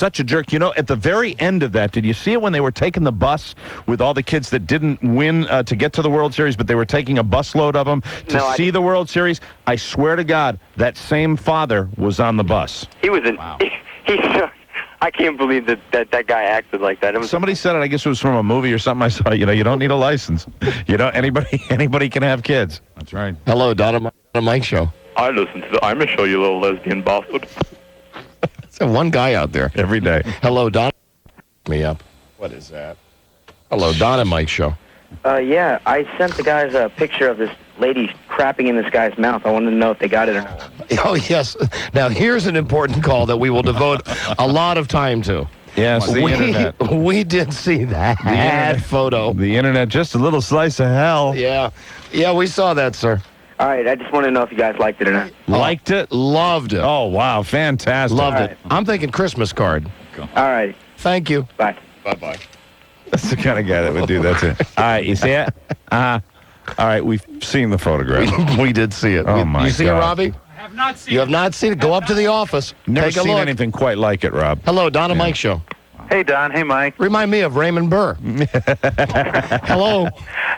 such a jerk. You know, at the very end of that, did you see it when they were taking the bus with all the kids that didn't win to get to the World Series, but they were taking a busload of them to see the World Series? I swear to God, that same father was on the bus. He was in... Wow. I can't believe that guy acted like that. Somebody said it, I guess it was from a movie or something I saw. You know, you don't need a license. You know, anybody can have kids. That's right. Hello, Donna Mike Show. I listen to the I'm a Show, you little lesbian bastard. There's one guy out there. Every day. Hello, Donna. Me up. What is that? Hello, Donna Mike Show. Yeah, I sent the guys a picture of this lady crapping in this guy's mouth. I wanted to know if they got it or not. Oh, yes. Now, here's an important call that we will devote a lot of time to. Yes, the internet. We did see that photo. The internet, just a little slice of hell. Yeah. Yeah, we saw that, sir. All right, I just want to know if you guys liked it or not. Liked it? Loved it. Oh, wow, fantastic. Loved it. I'm thinking Christmas card. All right. Thank you. Bye. Bye-bye. That's the kind of guy that would do that too. All right, you see it? All right, we've seen the photograph. We did see it. Oh, my God. You see it, Robbie? I have not seen it. You have not seen it? Go up to the office. Never Take a seen look. anything quite like it, Rob. Hello, Donna Mike Show. Hey, Don. Hey, Mike. Remind me of Raymond Burr. Hello.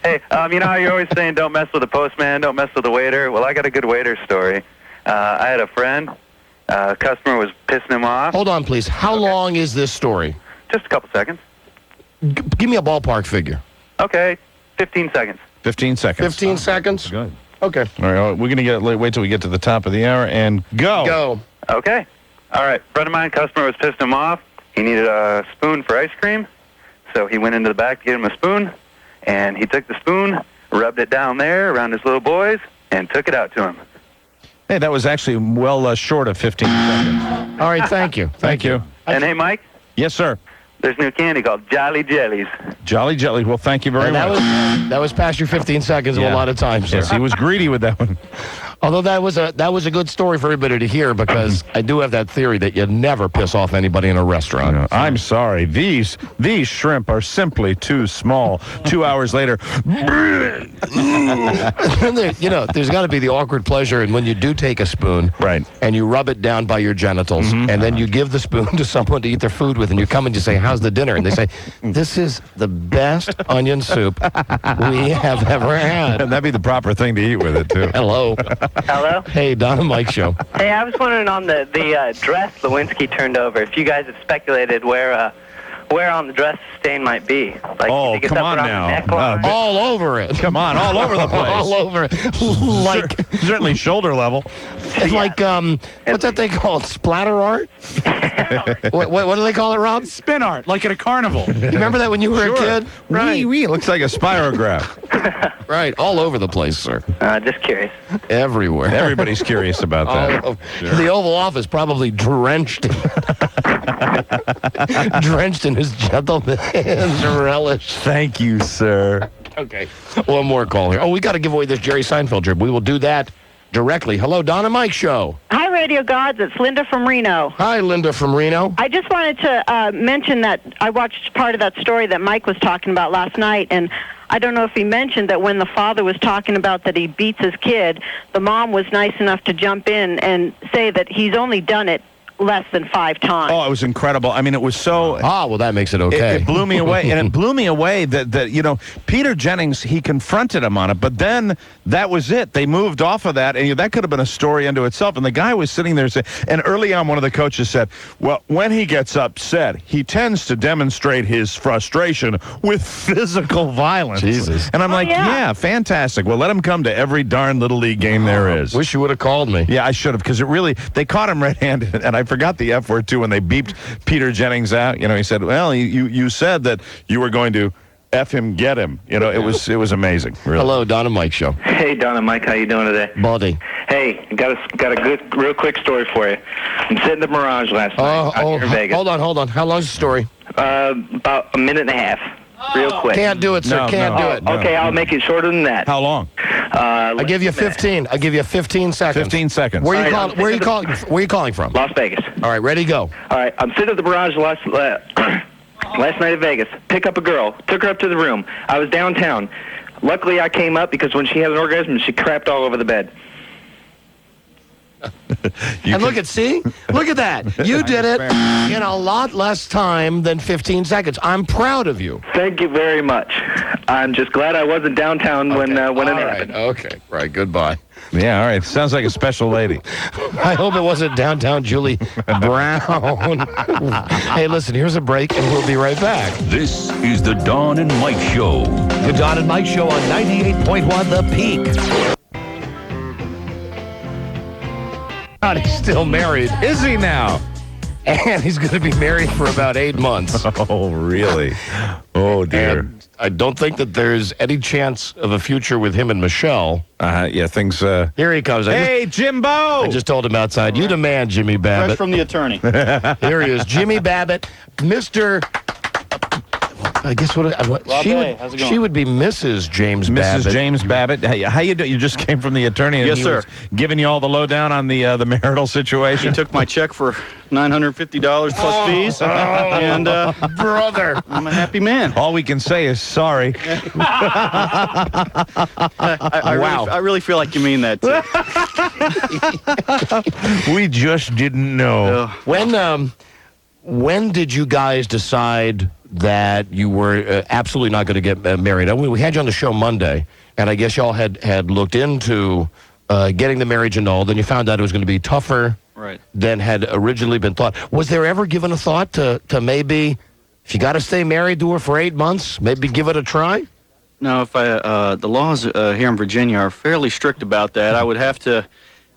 Hey, you know how you're always saying don't mess with the postman, don't mess with the waiter? Well, I got a good waiter story. I had a friend. A customer was pissing him off. Hold on, please. How long is this story? Just a couple seconds. Give me a ballpark figure. Okay, 15 seconds. 15 seconds. 15 seconds? Good. Okay. All right, we're going to wait till we get to the top of the hour and go. Go. Okay. All right. Friend of mine, customer was pissing him off. He needed a spoon for ice cream, so he went into the back to get him a spoon, and he took the spoon, rubbed it down there around his little boys, and took it out to him. Hey, that was actually well short of 15 seconds. All right, thank you. Thank you. And hey, Mike, Yes, sir. there's new candy called Jolly Jellies. Jolly Jelly. Well, thank you very much. That was past your 15 seconds a lot of times, sir. Yes, he was greedy with that one. Although that was a good story for everybody to hear, because I do have that theory that you never piss off anybody in a restaurant. No, I'm sorry. These shrimp are simply too small. 2 hours later. There's got to be the awkward pleasure, and when you do take a spoon, Right. and you rub it down by your genitals, and then you give the spoon to someone to eat their food with, and you come and you say, "How's the dinner?" And they say, "This is the best onion soup we have ever had." And that'd be the proper thing to eat with it, too. Hello. Hello? Hey, Donna Mike Show. Hey, I was wondering on the dress Lewinsky turned over, if you guys have speculated where on the dress the stain might be. Like, Oh, you think it's come up on around now. the neckline? All over it. Come on, all over the place. All over it. Like, Certainly shoulder level. it's like, what's that thing called? Splatter art? What do they call it, Rob? Spin art, like at a carnival. You remember that when you were a kid? Right. Wee, looks like a spirograph. Right. All over the place, sir. Just curious. Everywhere. Everybody's curious about that. The Oval Office probably drenched in his gentleman's relish. Thank you, sir. Okay. One more call here. Oh, we got to give away this Jerry Seinfeld trip. We will do that directly. Hello, Donna Mike Show. Hi, Radio Gods. It's Linda from Reno. Hi, Linda from Reno. I just wanted to mention that I watched part of that story that Mike was talking about last night, and I don't know if he mentioned that when the father was talking about that he beats his kid, the mom was nice enough to jump in and say that he's only done it less than 5 times. Oh, it was incredible. I mean, it was so... Ah, well, that makes it okay. It blew me away. And it blew me away that Peter Jennings, he confronted him on it, but then that was it. They moved off of that, and that could have been a story unto itself. And the guy was sitting there saying, and early on, one of the coaches said, well, when he gets upset, he tends to demonstrate his frustration with physical violence. Jesus. And I'm like, yeah, fantastic. Well, let him come to every darn Little League game there is. Wish you would have called me. Yeah, I should have, because they caught him red-handed, and I forgot the F word, too, when they beeped Peter Jennings out. He said, well, you said that you were going to F him, get him. It was amazing. Really. Hello, Donna Mike Show. Hey, Donna Mike, how you doing today? Buddy. Hey, got a good, real quick story for you. I'm sitting in the Mirage last night out here in Vegas. Hold on. How long's the story? About a minute and a half. Real quick. Can't do it, sir. No, Can't no. do it. Okay, I'll make it shorter than that. How long? I give you 15. I give you 15 seconds. 15 seconds. Where are you calling from? Las Vegas. All right, ready, go. All right, I'm sitting at the Mirage last night in Vegas. Pick up a girl. Took her up to the room. I was downtown. Luckily, I came up because when she had an orgasm, she crapped all over the bed. And look at that. You did it in a lot less time than 15 seconds. I'm proud of you. Thank you very much. I'm just glad I wasn't downtown when it happened. Okay. Right. Goodbye. Yeah, all right. Sounds like a special lady. I hope it wasn't downtown Julie Brown. Hey, listen, here's a break, and we'll be right back. This is the Dawn and Mike Show. The Dawn and Mike Show on 98.1 The Peak. He's still married. Is he now? And he's going to be married for about 8 months. Oh, really? Oh, dear. And I don't think that there's any chance of a future with him and Michelle. Yeah, things... Here he comes. Hey, Jimbo! I just told him outside, you the man, Jimmy Babbitt. Fresh from the attorney. Here he is, Jimmy Babbitt, Mr. I guess what she would, how's it going? she would be Mrs. James Mrs. Babbitt. James Babbitt. Hey, how you doing? You just came from the attorney and Yes, he sir. was giving you all the lowdown on the marital He situation? took my check for $950 plus fees, and Brother. I'm a happy man. All we can say is sorry. I really feel like you mean that, too. We just didn't know. When did you guys decide that you were absolutely not going to get married? We had you on the show Monday, and I guess y'all had looked into getting the marriage annulled, and you found out it was going to be tougher Right. than had originally been thought. Was there ever given a thought to maybe, if you got to stay married to her for 8 months, maybe give it a try? No, if the laws here in Virginia are fairly strict about that, I would have to...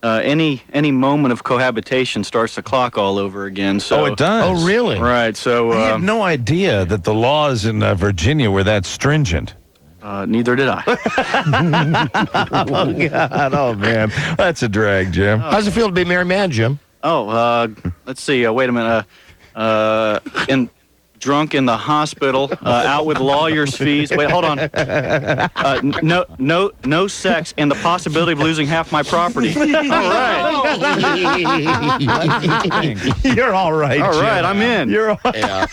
any moment of cohabitation starts the clock all over again. So, Oh, it does? Oh, really? Right. So I had no idea that the laws in Virginia were that stringent. neither did I. Oh, God. Oh, man. That's a drag, Jim. How's it feel to be a married man, Jim? Let's see. Wait a minute. Drunk in the hospital, out with lawyers' fees. Wait, hold on. No sex, and the possibility of losing half my property. All right. You're all right, All Jim. right, I'm in. You're all, Yeah.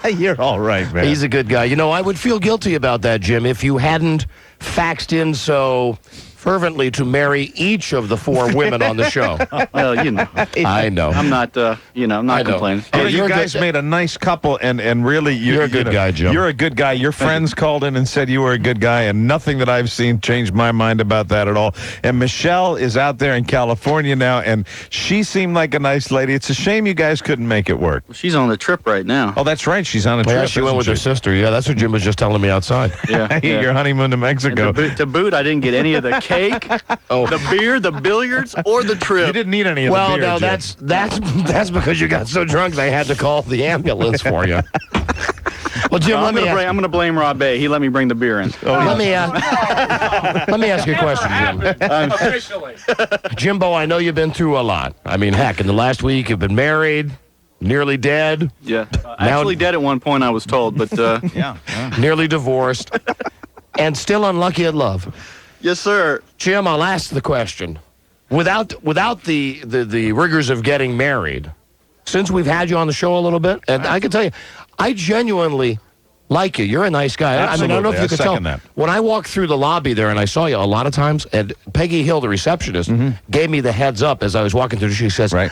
you're all right, man. He's a good guy. You know, I would feel guilty about that, Jim, if you hadn't faxed in so fervently to marry each of the 4 women on the show. Well, you know, I know. I'm not. I'm I not know. complaining. You, know, You're you a guys good- made a nice couple, and really, You're a good guy, Jim. You're a good guy. Your friends called in and said you were a good guy, and nothing that I've seen changed my mind about that at all. And Michelle is out there in California now, and she seemed like a nice lady. It's a shame you guys couldn't make it work. She's on the trip right now. Oh, that's right. She's on a trip. Yeah, she went with her isn't sister. Yeah, that's what Jim was just telling me outside. Yeah. Your honeymoon to And Mexico. to boot, I didn't get any of the cake, the beer, the billiards, or the trip. You didn't need any of Well, the beer, no, Jim. that's because you got so drunk they had to call the ambulance for you. Well, Jim, I'm going to blame Rob A. He let me bring the beer in. let me ask you a question, Jim. Officially. Jimbo, I know you've been through a lot. I mean, heck, in the last week you've been married, nearly dead, Yeah. Actually dead at one point, I was told, but nearly divorced, and still unlucky at love. yes, sir. Jim, I'll ask the question. Without the rigors of getting married, since we've had you on the show a little bit, and I can tell you, I genuinely like you. You're a nice guy. I mean, I don't know if Absolutely. you could I tell. second that. When I walked through the lobby there, and I saw you a lot of times, and Peggy Hill, the receptionist, gave me the heads up as I was walking through. She says, Right.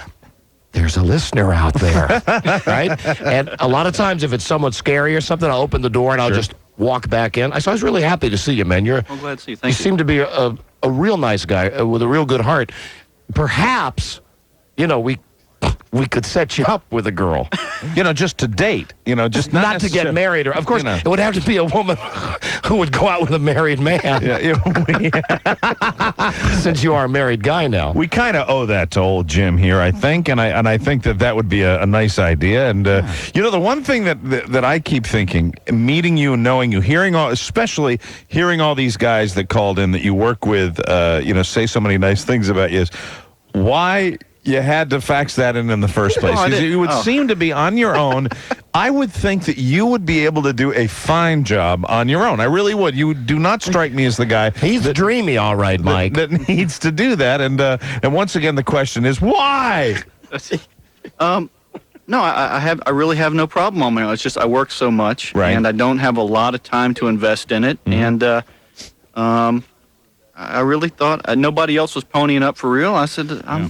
there's a listener out there, right? And a lot of times, if it's somewhat scary or something, I'll open the door and I'll just walk back in. So I was really happy to see you, man. I'm glad to see you. You Thank you. seem to be a real nice guy with a real good heart. Perhaps, we could set you up with a girl. Just to date. Just Not to get married. Or, of course, You know. it would have to be a woman who would go out with a married man, since you are a married guy now. We kind of owe that to old Jim here, I think, and I think that would be a nice idea. And the one thing that I keep thinking, meeting you and knowing you, especially hearing all these guys that called in that you work with, say so many nice things about you, is why you had to fax that in the first place. Oh, I 'Cause didn't. you would seem to be on your own. I would think that you would be able to do a fine job on your own. I really would. You do not strike me as the guy He's dreamy, all right, Mike. that needs to do that. And once again, the question is why? No, I really have no problem on my own. It's just I work so much, Right. and I don't have a lot of time to invest in it. And I really thought nobody else was ponying up for real. I said, I'll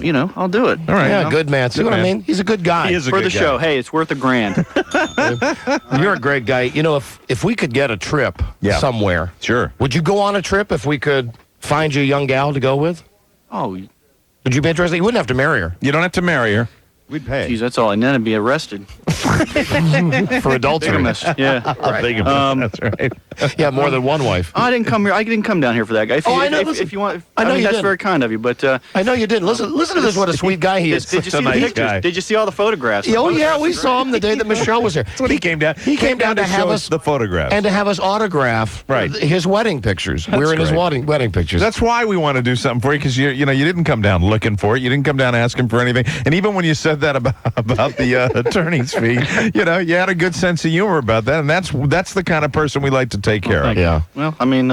do it. All right. Yeah, good man. See what I mean? He's a good guy. He is a For good the guy. show, hey, it's worth $1,000. You're a great guy. You know, if we could get a trip somewhere, Sure. would you go on a trip if we could find you a young gal to go with? Oh, Would you be interested? You wouldn't have to marry her. You don't have to marry her. We'd pay. geez, that's all. And then I'd be arrested. For adultery. Bigamist. Yeah. That's right. Yeah, more than one wife. I didn't come here. I didn't come down here for that, guy. If I know. If you want, I know you that's didn't. very kind of you. But I know you didn't. Listen to this. What a sweet guy he is. did you such a see the nice pictures? guy. Did you see all the photographs? Oh yeah, we saw him the day that Michelle was here. That's what he came down. He came down to have show us the photographs. and to have us autograph his wedding pictures. We're in his great. wedding pictures. That's why we want to do something for you, because you didn't come down looking for it. You didn't come down asking for anything. And even when you said that about the attorney's fee, you had a good sense of humor about that. And that's the kind of person we like to take care of. Yeah. Well, I mean,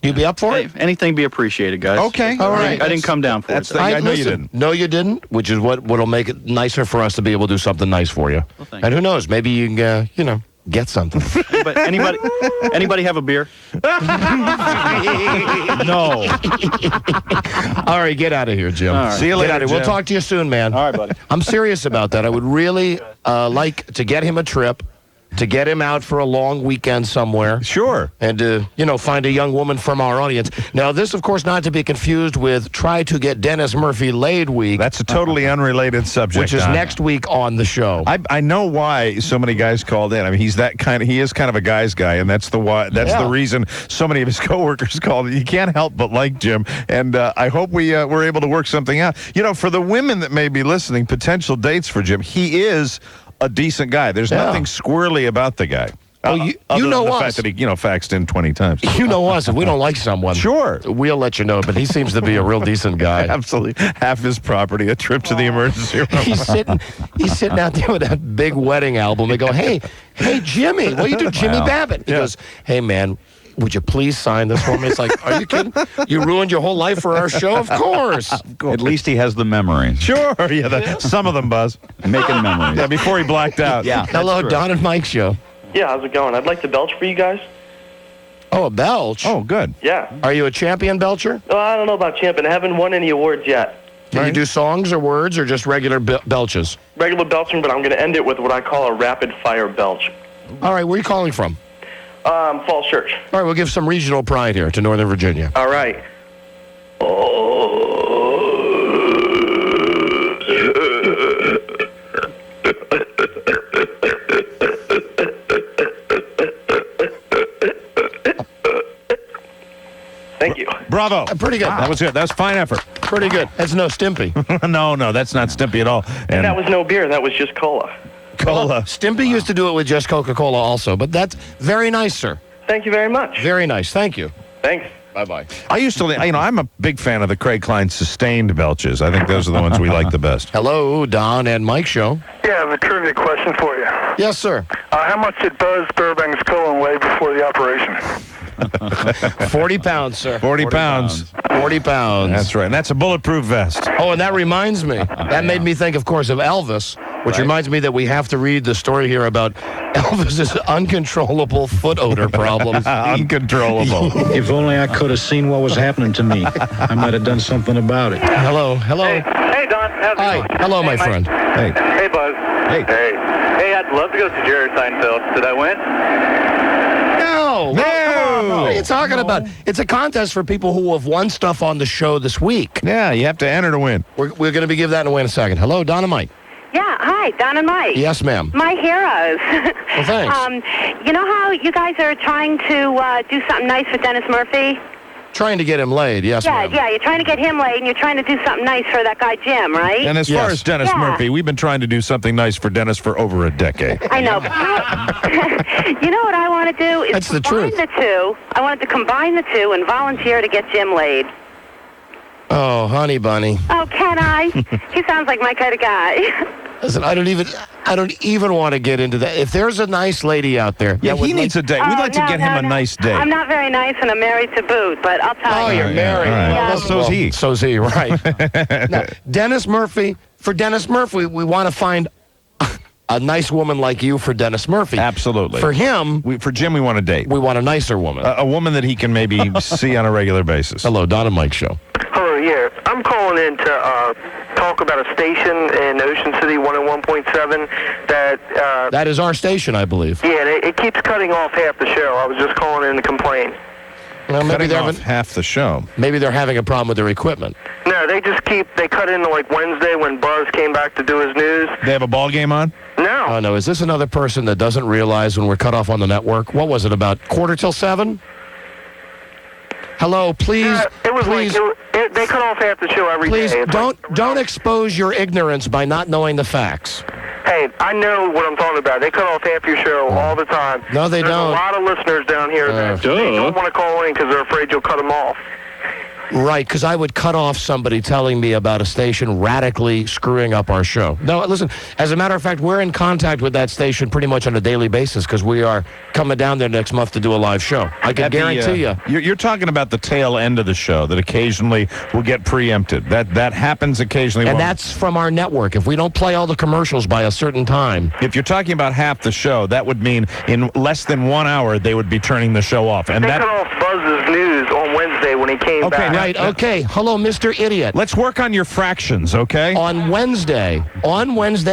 You be up for it? anything be appreciated, guys. Okay. All right. I didn't come down for That's it. I know you listen, didn't. No, you didn't, which is what'll make it nicer for us to be able to do something nice for you. Well, thank And who knows, maybe you can, get something. But anybody have a beer? No. All right, get out of here, Jim. All right. See you Get later, out of here. We'll Jim. talk to you soon, man. All right, buddy. I'm serious about that. I would really like to get him a trip, to get him out for a long weekend somewhere. Sure. And to, find a young woman from our audience. Now, this, of course, not to be confused with Try to Get Dennis Murphy Laid Week, That's a totally unrelated subject. which is Don. next week on the show. I know why so many guys called in. I mean, he is kind of a guy's guy, and that's the reason so many of his coworkers called. You can't help but like Jim, and I hope we're able to work something out. For the women that may be listening, potential dates for Jim, he is a decent guy. There's nothing squirrely about the guy. Oh, you other know than the us. fact that he faxed in 20 times. You know us. If we don't like someone, Sure. we'll let you know. But he seems to be a real decent guy. Absolutely, half his property, a trip to the emergency room. He's sitting out there with that big wedding album. They go, hey, Jimmy, what do you do, Jimmy Babbitt? He goes, hey, man, would you please sign this for me? It's like, are you kidding? You ruined your whole life for our show? Of course. At least he has the memory. Sure, some of them, Buzz. Making memories. Yeah, before he blacked out. Yeah. Hello, Don and Mike show. Yeah, how's it going? I'd like to belch for you guys. Oh, a belch? Oh, good. Yeah. Are you a champion belcher? Oh, I don't know about champion. I haven't won any awards yet. Can you do songs or words or just regular belches? Regular belching, but I'm going to end it with what I call a rapid-fire belch. All right, where are you calling from? Falls Church. All right, we'll give some regional pride here to Northern Virginia. All right. Thank you. Bravo. Pretty good. That was good. That was fine effort. Pretty good. That's no Stimpy. No, that's not Stimpy at all. And that was no beer. That was just cola. cola. Stimpy used to do it with just Coca-Cola also, but that's very nice, sir. Thank you very much. Very nice. Thank you. Thanks. Bye-bye. I used to, I'm a big fan of the Craig Klein sustained belches. I think those are the ones we like the best. Hello, Don and Mike show. Yeah, I have a trivia question for you. Yes, sir. How much did Buzz Burbank's colon weigh before the operation? 40 pounds, sir. 40 pounds. 40 pounds. That's right. And that's a bulletproof vest. Oh, and that reminds me. That made me think, of course, of Elvis, which reminds me that we have to read the story here about Elvis's uncontrollable foot odor problems. Uncontrollable. If only I could have seen what was happening to me, I might have done something about it. Hello. Hey, Don. How's it Hi. going? Hello, my Mike. friend. Hey. Hey, Buzz. Hey. Hey, I'd love to go see Jerry Seinfeld. Did I win? No. No. What are you talking about? It's a contest for people who have won stuff on the show this week. Yeah, you have to enter to win. We're going to be giving that away in a second. Hello, Dynamite. Yeah, hi, Don and Mike. Yes, ma'am. My heroes. Well, thanks. You know how you guys are trying to do something nice for Dennis Murphy? Trying to get him laid. Yes, Yeah, ma'am. yeah, you're trying to get him laid, and you're trying to do something nice for that guy Jim, right? And as far Yes. as Dennis Yeah. Murphy, we've been trying to do something nice for Dennis for over a decade. I know. But you know what I want to do is That's the combine truth. the two. I wanted to combine the two and volunteer to get Jim laid. Oh, honey bunny. Oh, can I? He sounds like my kind of guy. Listen, I don't even want to get into that. If there's a nice lady out there, Yeah, that would he needs a date. Oh, We'd like to no, get him no, a no. nice date. I'm not very nice, and I'm married to boot, but I'll tell Oh, you. you're married. all right. Yeah. Well, so's he. So's he, right. Now, Dennis Murphy, for Dennis Murphy, we want to find a nice woman like you for Dennis Murphy. Absolutely. For him, For Jim, we want a date. we want a nicer woman. A woman that he can maybe see on a regular basis. Hello, Don and Mike Show. Hello, yeah. I'm calling in to talk about a station in Ocean City, 101.7, that... That is our station, I believe. Yeah, it keeps cutting off half the show. I was just calling in to complain. Well, maybe Cutting they're off having, half the show. maybe they're having a problem with their equipment. No, they cut into like Wednesday when Buzz came back to do his news. They have a ball game on? No. Oh, no. Is this another person that doesn't realize when we're cut off on the network? What was it, about 6:45? Hello, please. It was please, like, they cut off half the show every please day. It's don't expose your ignorance by not knowing the facts. Hey, I know what I'm talking about. They cut off half your show all the time. No, they There's don't. a lot of listeners down here that they don't want to call in because they're afraid you'll cut them off. Right, because I would cut off somebody telling me about a station radically screwing up our show. No, listen, as a matter of fact, we're in contact with that station pretty much on a daily basis because we are coming down there next month to do a live show. I can guarantee you. You're talking about the tail end of the show that occasionally will get preempted. That happens occasionally. And that's from our network. If we don't play all the commercials by a certain time. If you're talking about half the show, that would mean in less than 1 hour they would be turning the show off. And They cut off Buzz's news on Wednesday when he came back. Right, okay. Hello, Mr. Idiot. Let's work on your fractions, okay? On Wednesday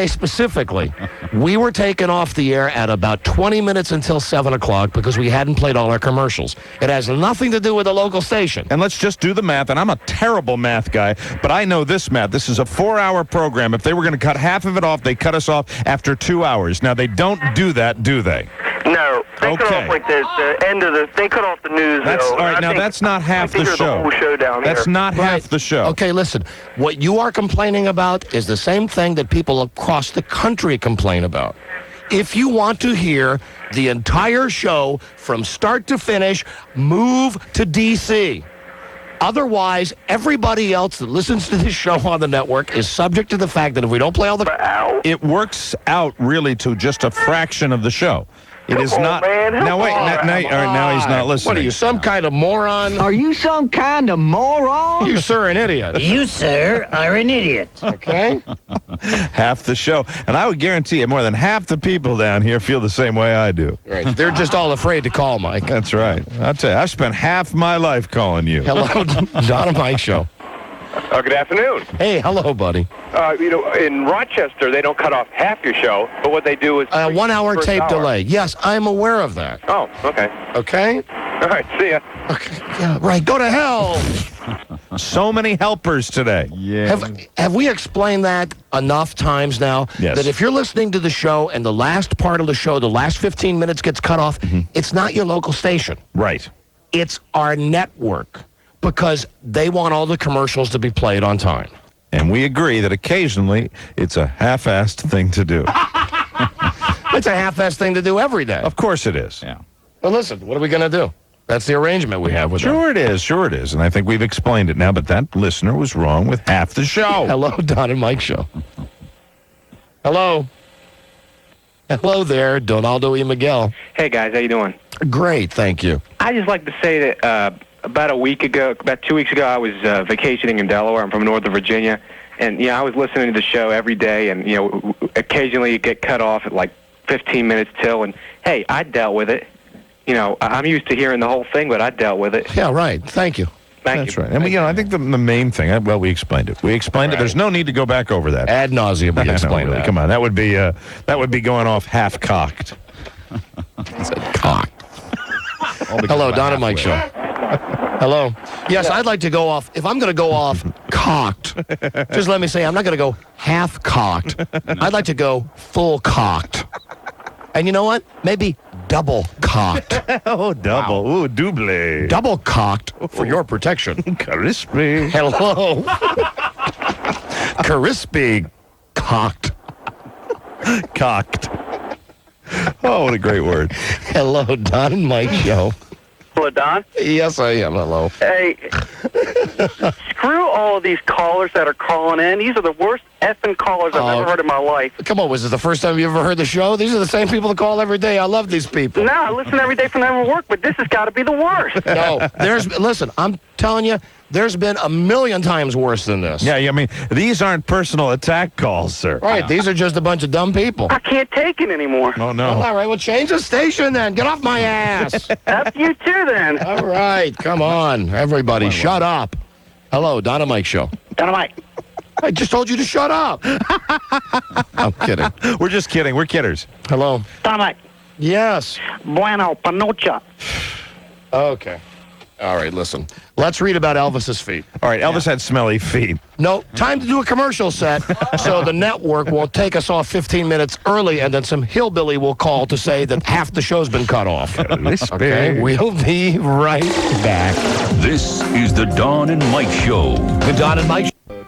specifically, we were taken off the air at about 20 minutes until 7 o'clock because we hadn't played all our commercials. It has nothing to do with the local station. And let's just do the math, and I'm a terrible math guy, but I know this math. This is a 4-hour program. If they were going to cut half of it off, they cut us off after 2 hours. Now, they don't do that, do they? No, they cut off like the end of they cut off the news. That's though. all right. Now that's not half the show. The whole show down That's here. not half the show. Okay, listen. What you are complaining about is the same thing that people across the country complain about. If you want to hear the entire show from start to finish, move to D.C. Otherwise, everybody else that listens to this show on the network is subject to the fact that if we don't play all the... It works out really to just a fraction of the show. It is not. Now wait. Now he's not listening. What are you, some kind of moron? Are you some kind of moron? You, sir, an idiot. You, sir, are an idiot. Okay? Half the show. And I would guarantee you more than half the people down here feel the same way I do. Right. They're just all afraid to call, Mike. That's right. I'll tell you, I've spent half my life calling you. Hello, Don and Mike Show. Good afternoon. Hey, hello, buddy. In Rochester, they don't cut off half your show, but what they do is... 1 hour first tape hour. delay. Yes, I'm aware of that. Oh, okay. Okay? All right, see ya. Okay. Yeah, right. Go to hell. So many helpers today. Yeah. Have we explained that enough times now? Yes. That if you're listening to the show and the last part of the show, the last 15 minutes gets cut off, it's not your local station. Right. It's our network because they want all the commercials to be played on time. And we agree that occasionally it's a half-assed thing to do. It's a half-assed thing to do every day. Of course it is. Yeah. Well, listen, what are we going to do? That's the arrangement we have with them. Sure it is. Sure it is. And I think we've explained it now, but that listener was wrong with half the show. Hello, Don and Mike Show. Hello. Hello there, Donaldo E. Miguel. Hey, guys. How you doing? Great, thank you. I just like to say that about 2 weeks ago, I was vacationing in Delaware. I'm from Northern Virginia. And, I was listening to the show every day. And, occasionally you get cut off at like 15 minutes till. And, hey, I dealt with it. I'm used to hearing the whole thing, but I dealt with it. Yeah, right. Thank you. That's right. And, I think the main thing, we explained it. We explained it. There's no need to go back over that. Ad nauseum, we explained that. Come on. That would be going off half-cocked. Cocked. Hello, Don and Mike Show. Hello. Yes, I'd like to go off. If I'm going to go off cocked, just let me say I'm not going to go half-cocked. I'd like to go full-cocked. And you know what? Maybe double-cocked. Oh, double. Wow. Ooh, double. Double-cocked for your protection. Crispy. Hello. Crispy. Cocked. Cocked. Oh, what a great word. Hello, Don and Mike Show. Hello, Don? Yes, I am. Hello. Hey, screw all of these callers that are calling in. These are the worst effing callers I've ever heard in my life. Come on, was this the first time you ever heard the show? These are the same people that call every day. I love these people. No, I listen every day from them at work, but this has got to be the worst. No, listen, I'm telling you, There's been a million times worse than this. Yeah, I mean, these aren't personal attack calls, sir. Right, these are just a bunch of dumb people. I can't take it anymore. Oh, no. Well, all right, well, change the station then. Get off my ass. F you too, then. All right, come on. Everybody, shut up. Hello, Don and Mike Show. Don and Mike. I just told you to shut up. I'm kidding. We're just kidding. We're kidders. Hello. Don and Mike. Yes. Bueno, panocha. Okay. All right, listen. Let's read about Elvis's feet. All right, Elvis had smelly feet. No, time to do a commercial set so the network will take us off 15 minutes early, and then some hillbilly will call to say that half the show's been cut off. Okay, we'll be right back. This is the Don and Mike Show. The Don and Mike Show.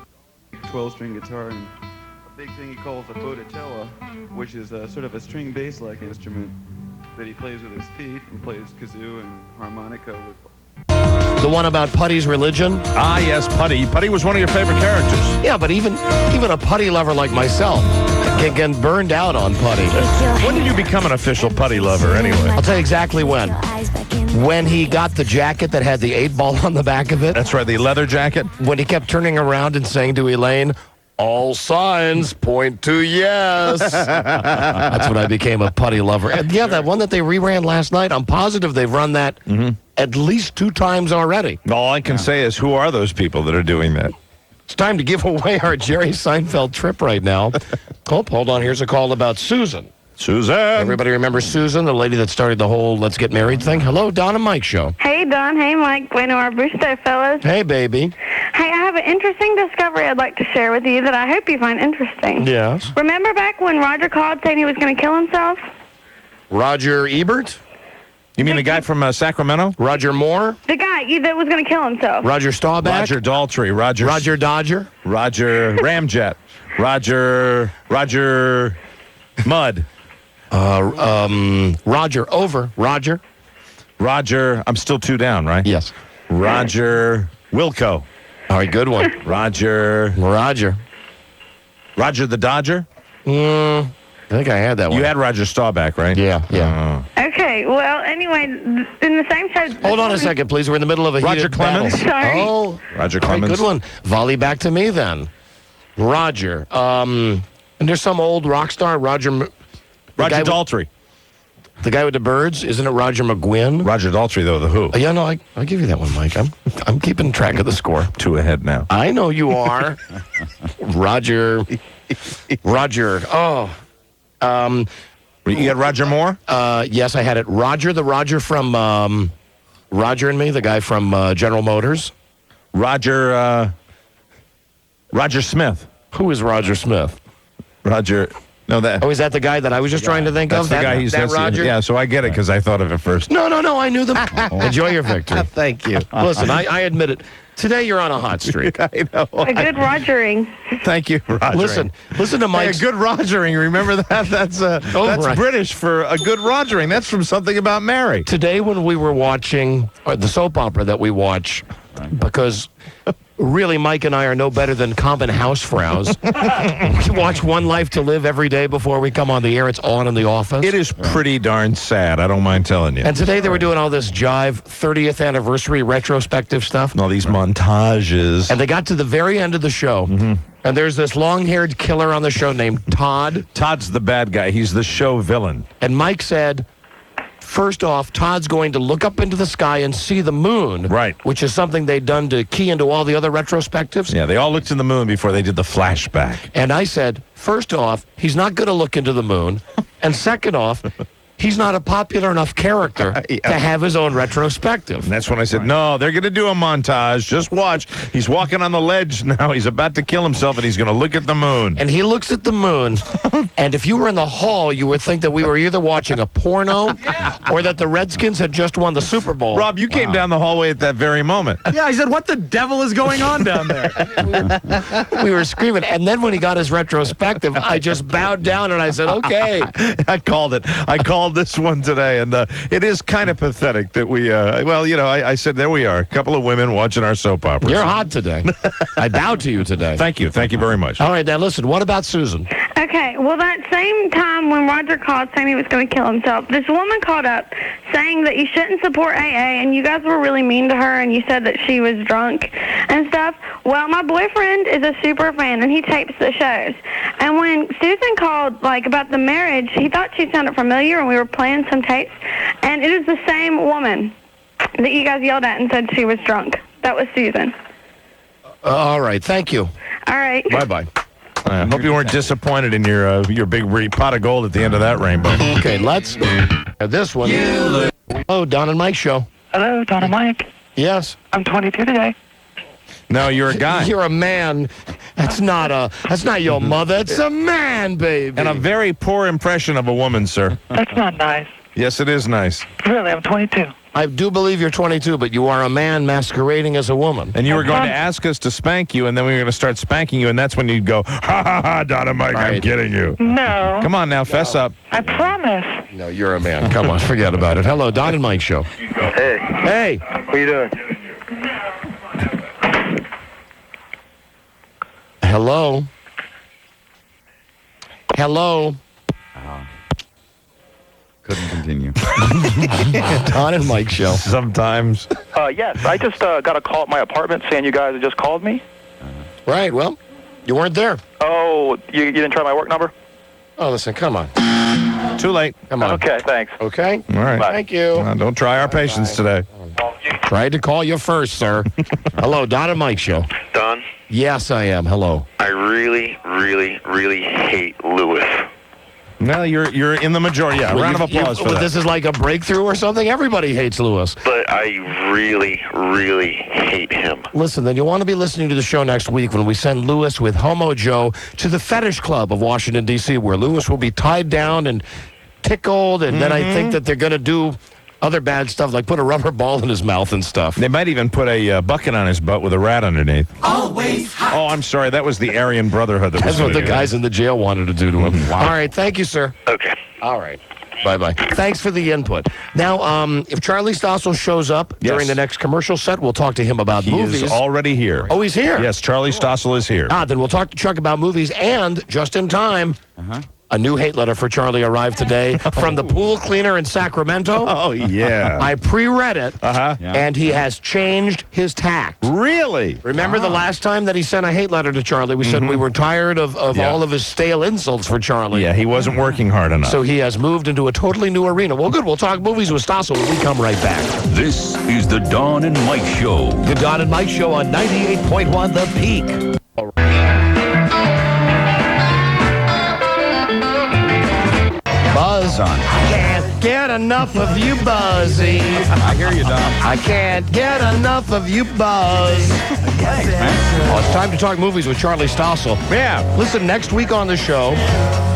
12-string guitar and a big thing he calls a botticello, which is sort of a string bass-like instrument that he plays with his feet and plays kazoo and harmonica with. The one about Putty's religion? Ah, yes, Putty. Putty was one of your favorite characters. Yeah, but even a Putty lover like myself can get burned out on Putty. When did you become an official Putty lover, anyway? I'll tell you exactly when. When he got the jacket that had the 8-ball on the back of it. That's right, the leather jacket. When he kept turning around and saying to Elaine, all signs point to yes. That's when I became a Putty lover. And yeah, that one that they reran last night, I'm positive they've run that at least 2 times already. All I can say is, who are those people that are doing that? It's time to give away our Jerry Seinfeld trip right now. Oh, hold on. Here's a call about Susan. Susan. Everybody remember Susan, the lady that started the whole Let's Get Married thing? Hello, Don and Mike Show. Hey, Don. Hey, Mike. Bueno Arbusto, fellas. Hey, baby. Hey, I have an interesting discovery I'd like to share with you that I hope you find interesting. Yes. Remember back when Roger called saying he was going to kill himself? Roger Ebert? You mean the guy from Sacramento? Roger Moore? The guy that was going to kill himself. Roger Staubach? Roger Daltrey. Roger Dodger? Roger Ramjet. Roger Mudd. Roger Over. Roger. I'm still 2 down, right? Yes. Roger Wilco. All right, good one. Roger the Dodger? I think I had that one. You had Roger Staubach, right? Yeah. Okay, well, anyway, in the same show... Hold on a second, please. We're in the middle of a Roger heated Clemens? battle. Sorry. Oh. Roger All right, Clemens. good one. Volley back to me, then. Roger. And there's some old rock star, Roger Daltrey. The guy with the birds, isn't it Roger McGuinn? Roger Daltrey, though, the Who. Yeah, no, I'll give you that one, Mike. I'm keeping track of the score. 2 ahead now. I know you are. Roger. Oh. You got Roger Moore? Yes, I had it. Roger from Roger and Me, the guy from General Motors. Roger Smith. Who is Roger Smith? No, that. Oh, is that the guy that I was just trying to think That's of? the guy. That's Roger? Yeah, so I get it because I thought of it first. No, I knew them. Enjoy your victory. Thank you. Listen, I admit it. Today you're on a hot streak. I know. A good Rogering. Thank you, Rogering. Listen to Mike's... Hey, a good Rogering. Remember that? That's right. British for a good Rogering. That's from something about Mary. Today when we were watching the soap opera that we watch, because really Mike and I are no better than common housefrows. We watch One Life to Live every day before we come on the air. It's on in the office. It is pretty darn sad. I don't mind telling you. And today they were doing all this jive 30th anniversary retrospective stuff. And all these montages. And they got to the very end of the show. And there's this long-haired killer on the show named Todd. Todd's the bad guy. He's the show villain. And Mike said, first off, Todd's going to look up into the sky and see the moon. Right. Which is something they'd done to key into all the other retrospectives. Yeah, they all looked in the moon before they did the flashback. And I said, first off, he's not going to look into the moon. And second off, he's not a popular enough character to have his own retrospective. And that's when I said, no, they're going to do a montage. Just watch. He's walking on the ledge now. He's about to kill himself, and he's going to look at the moon. And he looks at the moon, and if you were in the hall, you would think that we were either watching a porno or that the Redskins had just won the Super Bowl. Rob, you came down the hallway at that very moment. Yeah, I said, what the devil is going on down there? We were screaming. And then when he got his retrospective, I just bowed down and I said, okay. I called it. I called this one today, and it is kind of pathetic that we, I said, there we are, a couple of women watching our soap opera. You're hot today. I bow to you today. Thank you. Thank you very much. All right, now listen, what about Susan? Okay, well, that same time when Roger called saying he was going to kill himself, this woman called up saying that you shouldn't support AA, and you guys were really mean to her, and you said that she was drunk and stuff. Well, my boyfriend is a super fan, and he tapes the shows. And when Susan called, like, about the marriage, he thought she sounded familiar, and we were playing some tapes, and it is the same woman that you guys yelled at and said she was drunk. That was Susan. All right, thank you. All right. Bye-bye. I hope you weren't disappointed in your big pot of gold at the end of that rainbow. Okay, let's this one. Hello, Don and Mike show. Hello, Don and Mike. Yes. I'm 22 today. No, you're a guy. You're a man. That's not your mother. It's a man, baby. And a very poor impression of a woman, sir. That's not nice. Yes, it is nice. Really, I'm 22. I do believe you're 22, but you are a man masquerading as a woman. And you were going to ask us to spank you, and then we were going to start spanking you, and that's when you'd go, ha, ha, ha, Donna Mike, I'm kidding you. No. Come on now, fess up. I promise. No, you're a man. Come on, forget about it. Hello, Don and Mike show. Hey. Hey. What you doing? Hello. Hello. Couldn't continue. Don and Mike show. Sometimes. Yes, I just got a call at my apartment saying you guys had just called me. Right, well, you weren't there. Oh, you didn't try my work number? Oh, listen, come on. Too late. Come on. Okay, thanks. Okay? All right. Thank you. Don't try our patience today. Tried to call you first, sir. Hello, Don and Mike show. Don, Yes, I am. Hello. I really, really, really hate Lewis. Well, you're in the majority. Yeah, Well, round of applause for that. This is like a breakthrough or something? Everybody hates Lewis. But I really, really hate him. Listen, then you want to be listening to the show next week when we send Lewis with Homo Joe to the Fetish Club of Washington, D.C., where Lewis will be tied down and tickled, and then I think that they're going to do other bad stuff, like put a rubber ball in his mouth and stuff. They might even put a bucket on his butt with a rat underneath. Always hot. Oh, I'm sorry. That was the Aryan Brotherhood. That's what the guys in the jail wanted to do to him. Wow. All right, thank you, sir. Okay. All right. Bye-bye. Thanks for the input. Now, if Charlie Stossel shows up during the next commercial set, we'll talk to him about movies. He is already here. Oh, he's here? Yes, Charlie Stossel is here. Then we'll talk to Chuck about movies, and just in time, a new hate letter for Charlie arrived today from the pool cleaner in Sacramento. Oh, yeah. I pre-read it, and he has changed his tact. Really? Remember the last time that he sent a hate letter to Charlie? We said we were tired of all of his stale insults for Charlie. Yeah, he wasn't working hard enough. So he has moved into a totally new arena. Well, good. We'll talk movies with Stossel when we come right back. This is the Don and Mike Show. The Don and Mike Show on 98.1 The Peak. Buzz on. I can't get enough of you, Buzzy. I hear you, Don. I can't get enough of you, Buzz. Thanks, man. Well, it's time to talk movies with Charlie Stossel. Yeah. Listen, next week on the show,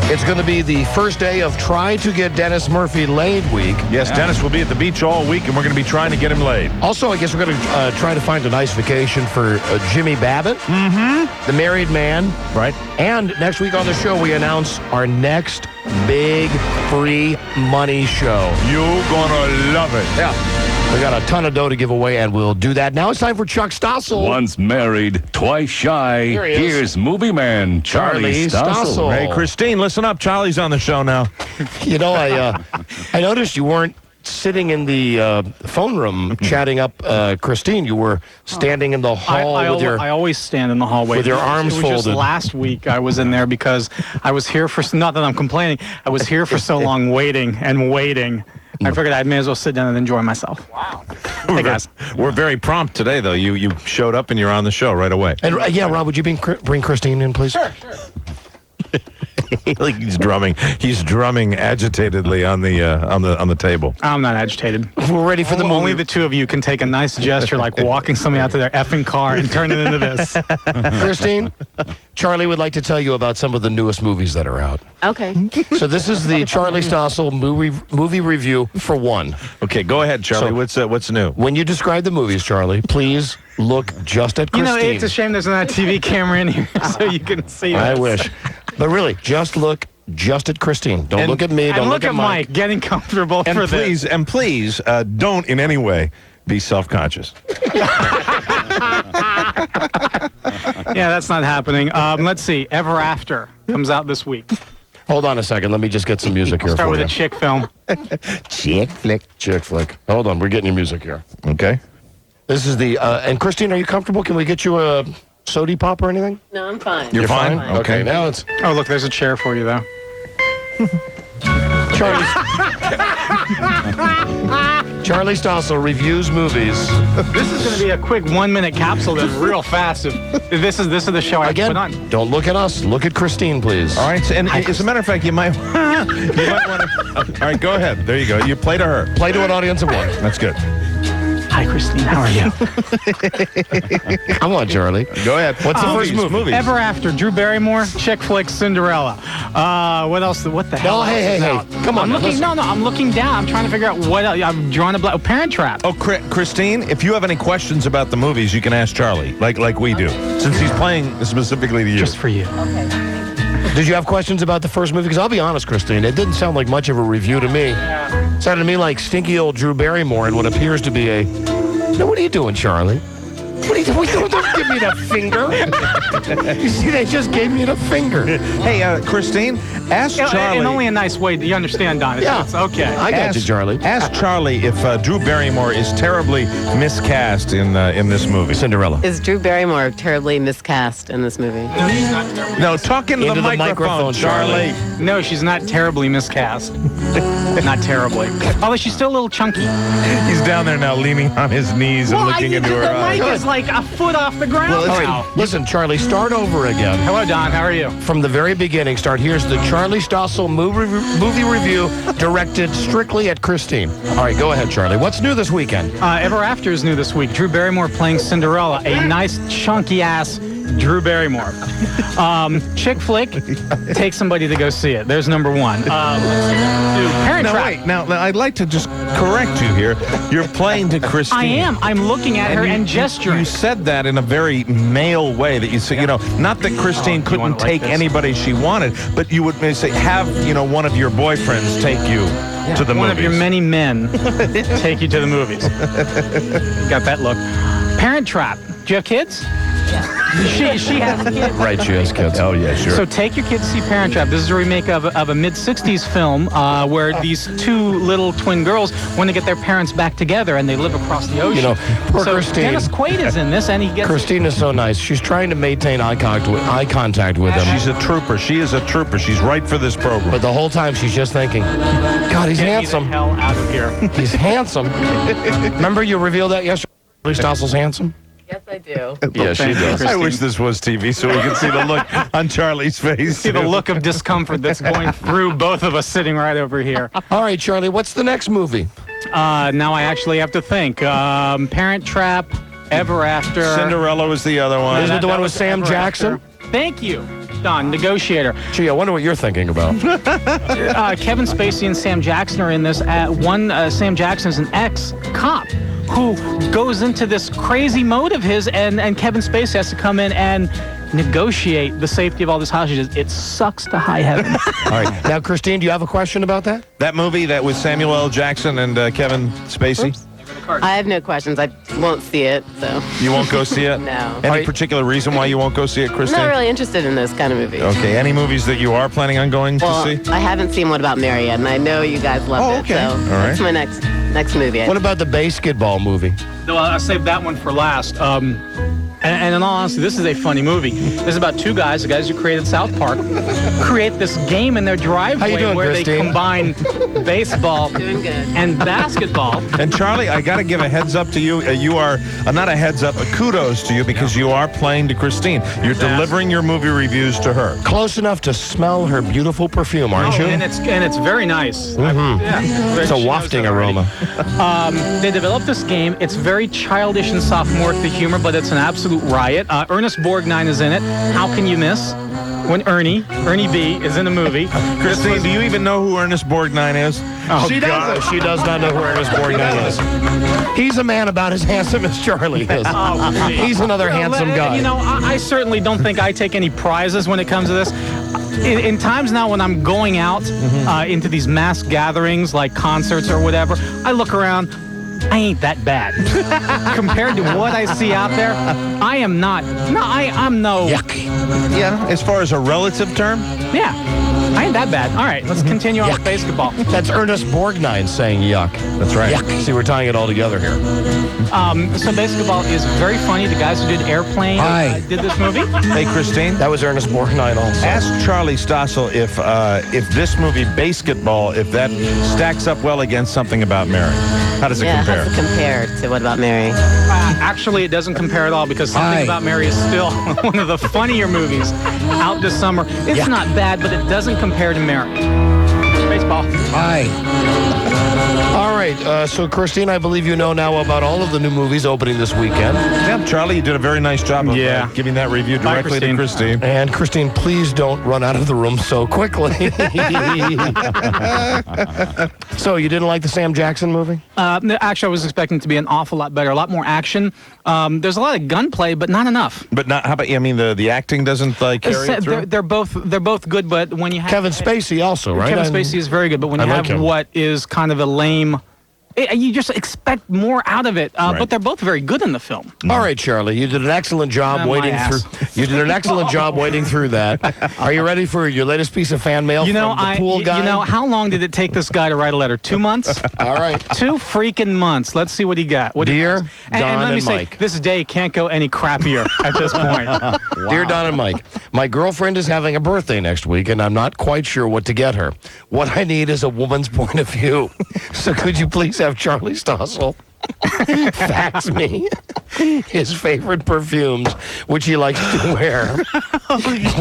it's going to be the first day of Try to Get Dennis Murphy Laid week. Yes, Dennis will be at the beach all week, and we're going to be trying to get him laid. Also, I guess we're going to try to find a nice vacation for Jimmy Babbitt, the married man. Right. And next week on the show, we announce our next big free money show. You're going to love it. Yeah. We got a ton of dough to give away, and we'll do that. Now it's time for Chuck Stossel. Once married, twice shy. Here he is. Here's movie man Charlie Stossel. Hey, Christine, listen up. Charlie's on the show now. You know, I noticed you weren't sitting in the phone room chatting up Christine. You were standing in the hall with your... I always stand in the hallway. with your arms It was just folded. last week I was in there because I was here for... Not that I'm complaining. I was here for so long waiting and waiting. I figured I may as well sit down and enjoy myself. Wow. Hey, guys. We're very prompt today, though. You showed up and you're on the show right away. And yeah, Rob, would you bring Christine in, please? Sure. Like he's drumming. He's drumming agitatedly on the table. I'm not agitated. We're ready for the movie. Only the two of you can take a nice gesture like walking somebody out to their effing car and turn it into this. Christine, Charlie would like to tell you about some of the newest movies that are out. Okay. So this is the Charlie Stossel movie review for one. Okay, go ahead, Charlie. So, what's new? When you describe the movies, Charlie, please look just at You Christine. know, it's a shame there's not a TV camera in here so you can see I this. wish. But really, just look just at Christine. Don't look at me. Don't And look at Mike. getting comfortable And for please, this. and please, don't in any way be self-conscious. Yeah, that's not happening. Let's see. Ever After comes out this week. Hold on a second. Let me just get some music here Start for with you. a chick film. Chick flick. Chick flick. Hold on. We're getting your music here. Okay. This is the, and Christine, are you comfortable? Can we get you a sody pop or anything? No, I'm fine. You're fine? Okay, now it's... Oh, look, there's a chair for you, though. Charlie Stossel reviews movies. This is going to be a quick 1-minute capsule that's real fast. If this is the show I Again, put on. don't look at us. Look at Christine, please. All right, so, and as a matter of fact, you might want to. All right, go ahead. There you go. You play to her. Play to an audience of one. That's good. Hi, Christine. How are you? Come on, Charlie. Go ahead. What's the first movie? Ever After, Drew Barrymore, chick flick, Cinderella. What else? What the hell? No, hey. Come on. I'm looking. No, I'm looking down. I'm trying to figure out what else. I'm drawing a blank. Parent Trap. Oh, Christine, if you have any questions about the movies, you can ask Charlie, like we do, since he's playing specifically to you. Just for you. Okay. Did you have questions about the first movie? Because I'll be honest, Christine, it didn't sound like much of a review to me. It sounded to me like stinky old Drew Barrymore and what appears to be a... Now, what are you doing, Charlie? What are you doing? Don't give me the finger. You see, they just gave me the finger. Hey, Christine, ask Charlie. In only a nice way. Do you understand, Don? It's okay. I got you, Charlie. Ask Charlie if Drew Barrymore is terribly miscast in this movie. Cinderella. Is Drew Barrymore terribly miscast in this movie? No, talk into the microphone, Charlie. No, she's not terribly miscast. Not terribly. Although she's still a little chunky. He's down there now leaning on his knees and looking into her eyes. The mic is like a foot off the ground All now. right, listen, Charlie, start over again. Hello, Don. How are you? From the very beginning, here's the Charlie Stossel movie review directed strictly at Christine. All right, go ahead, Charlie. What's new this weekend? Ever After is new this week. Drew Barrymore playing Cinderella. A nice, chunky-ass Drew Barrymore. Chick flick, take somebody to go see it. There's number one. Parent Trap. Wait. Now, I'd like to just correct you here. You're playing to Christine. I am. I'm looking at her and gesturing. You said that in a very male way that you said, not that Christine couldn't take anybody she wanted, but you would say, have, one of your boyfriends take you to the movies. One of your many men take you to the movies. Got that look. Parent Trap. Do you have kids? She has kids. Right, she has kids. Oh, yeah, sure. So take your kids to see Parent Trap. This is a remake of a mid-'60s film where these two little twin girls want to get their parents back together, and they live across the ocean. Poor so Christine. Dennis Quaid is in this, and he gets... Christine is so nice. She's trying to maintain eye contact with him. She's a trooper. She is a trooper. She's right for this program. But the whole time, she's just thinking, God, he's handsome. Get me the hell out of here. He's handsome. Remember you revealed that yesterday? Charlie Stossel's handsome? Yes, I do. Yeah, she does. I wish this was TV so we could see the look on Charlie's face. See the look of discomfort that's going through both of us sitting right over here. All right, Charlie, what's the next movie? Now I actually have to think. Parent Trap, Ever After. Cinderella was the other one. Isn't it the one with Sam Jackson? Thank you, Don, Negotiator. Gee, I wonder what you're thinking about. Kevin Spacey and Sam Jackson are in this. Sam Jackson is an ex-cop who goes into this crazy mode of his, and Kevin Spacey has to come in and negotiate the safety of all these hostages. It sucks to high heaven. All right. Now, Christine, do you have a question about that? That movie that was Samuel L. Jackson and Kevin Spacey? Oops. I have no questions. I won't see it, so. You won't go see it? No. Any particular reason why you won't go see it, I'm Christine? not really interested in those kind of movies. Okay. Any movies that you are planning on going to see? I haven't seen What About Mary yet, and I know you guys loved it, so All right. that's my next movie. What about the basketball movie? No, I'll save that one for last. And in all honesty, this is a funny movie. This is about two guys, the guys who created South Park, create this game in their driveway where Christine? they combine baseball and basketball. And Charlie, I got to give a heads up to you. You are, not a heads up, a kudos to you because you are playing to Christine. You're delivering your movie reviews to her. Close enough to smell her beautiful perfume, aren't you? And it's very nice. Mm-hmm. It's a wafting aroma. They developed this game. It's very childish and sophomoric, the humor, but it's an absolute riot. Ernest Borgnine is in it. How can you miss when Ernie B is in a movie? Christine, do you even know who Ernest Borgnine is? Oh, She doesn't. She does not know who Ernest Borgnine is. He's a man about as handsome as Charlie is. Oh, He's another handsome guy. You know, I certainly don't think I take any prizes when it comes to this. In times now when I'm going out into these mass gatherings like concerts or whatever, I look around. I ain't that bad. Compared to what I see out there, I am not. No, I'm no. Yucky. Yeah, as far as a relative term? Yeah. I ain't that bad. All right, let's continue on with basketball. That's Ernest Borgnine saying yuck. That's right. Yuck. See, we're tying it all together here. So basketball is very funny. The guys who did Airplane did this movie. Hey, Christine. That was Ernest Borgnine also. Ask Charlie Stossel if this movie, Basketball, if that stacks up well against Something About Mary. How does it compare? How does it compare to What About Mary? Actually, it doesn't compare at all because Something About Mary is still one of the funnier movies out this summer. It's not bad, but it doesn't compare to Mary. Baseball. All right, so Christine, I believe you know now about all of the new movies opening this weekend. Yeah, Charlie, you did a very nice job of giving that review directly to Christine. And Christine, please don't run out of the room so quickly. So you didn't like the Sam Jackson movie? Actually, I was expecting it to be an awful lot better, a lot more action. There's a lot of gunplay, but not enough. But not. How about? I mean, the acting doesn't carry it through. They're both good, but when you have Kevin Spacey also, right? Kevin Spacey is very good, but when you have what is kind of a lame. You just expect more out of it, but they're both very good in the film. All right, Charlie, you did an excellent job wading through. You did an excellent job wading through that. Are you ready for your latest piece of fan mail from the pool guy? You know, how long did it take this guy to write a letter? 2 months? All right. 2 freaking months. Let's see what he got. Dear Don and let me say, Mike. this day can't go any crappier at this point. Dear Don and Mike, my girlfriend is having a birthday next week, and I'm not quite sure what to get her. What I need is a woman's point of view. So could you please have Charlie Stossel fax me his favorite perfumes, which he likes to wear.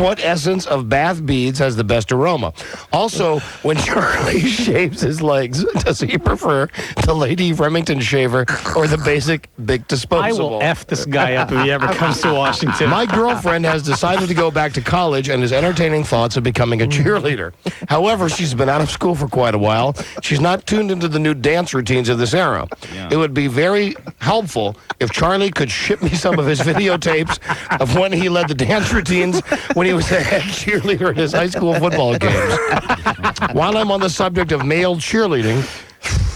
What essence of bath beads has the best aroma? Also, when Charlie shaves his legs, does he prefer the Lady Remington shaver or the basic big disposable? I will F this guy up if he ever comes to Washington. My girlfriend has decided to go back to college and is entertaining thoughts of becoming a cheerleader. However, she's been out of school for quite a while. She's not tuned into the new dance routines of this era. It would be very helpful if Charlie could ship me some of his videotapes of when he led the dance routines when he was a head cheerleader at his high school football games. While I'm on the subject of male cheerleading,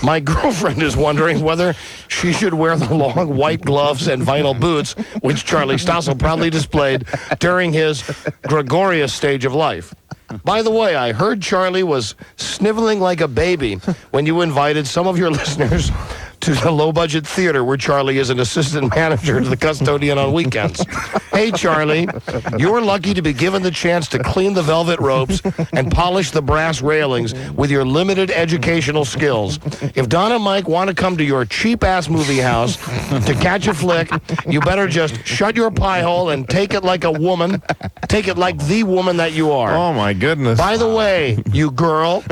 my girlfriend is wondering whether she should wear the long white gloves and vinyl boots, which Charlie Stossel proudly displayed during his gregarious stage of life. By the way, I heard Charlie was sniveling like a baby when you invited some of your listeners to the low-budget theater where Charlie is an assistant manager to the custodian on weekends. Hey, Charlie, you're lucky to be given the chance to clean the velvet ropes and polish the brass railings with your limited educational skills. If Don and Mike want to come to your cheap-ass movie house to catch a flick, you better just shut your pie hole and take it like a woman. Take it like the woman that you are. Oh, my goodness. By the way, you girl.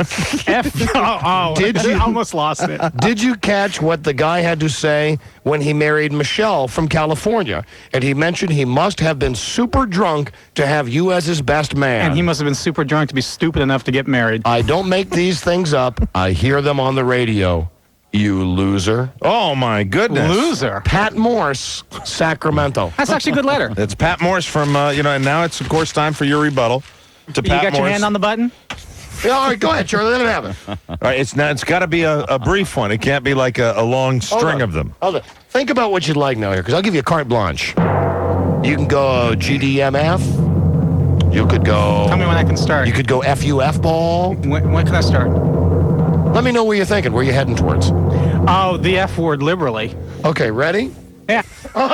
Did you almost lost it? Did you catch what the guy had to say when he married Michelle from California? And he mentioned he must have been super drunk to have you as his best man. And he must have been super drunk to be stupid enough to get married. I don't make these things up. I hear them on the radio. You loser. Oh, my goodness. Loser. Pat Morse, Sacramento. That's actually a good letter. It's Pat Morse from, and now it's, of course, time for your rebuttal. To You Pat got Morse. your hand on the button? Yeah, all right, go ahead, Charlie. Let him have it. All right, it's got to be a brief one. It can't be like a long string of them. Hold on. Think about what you'd like now here, because I'll give you a carte blanche. You can go GDMF. You could go... Tell me when I can start. You could go FUF ball. When can I start? Let me know where you're thinking, where you're heading towards. Oh, the F word liberally. Okay, ready? Yeah. Oh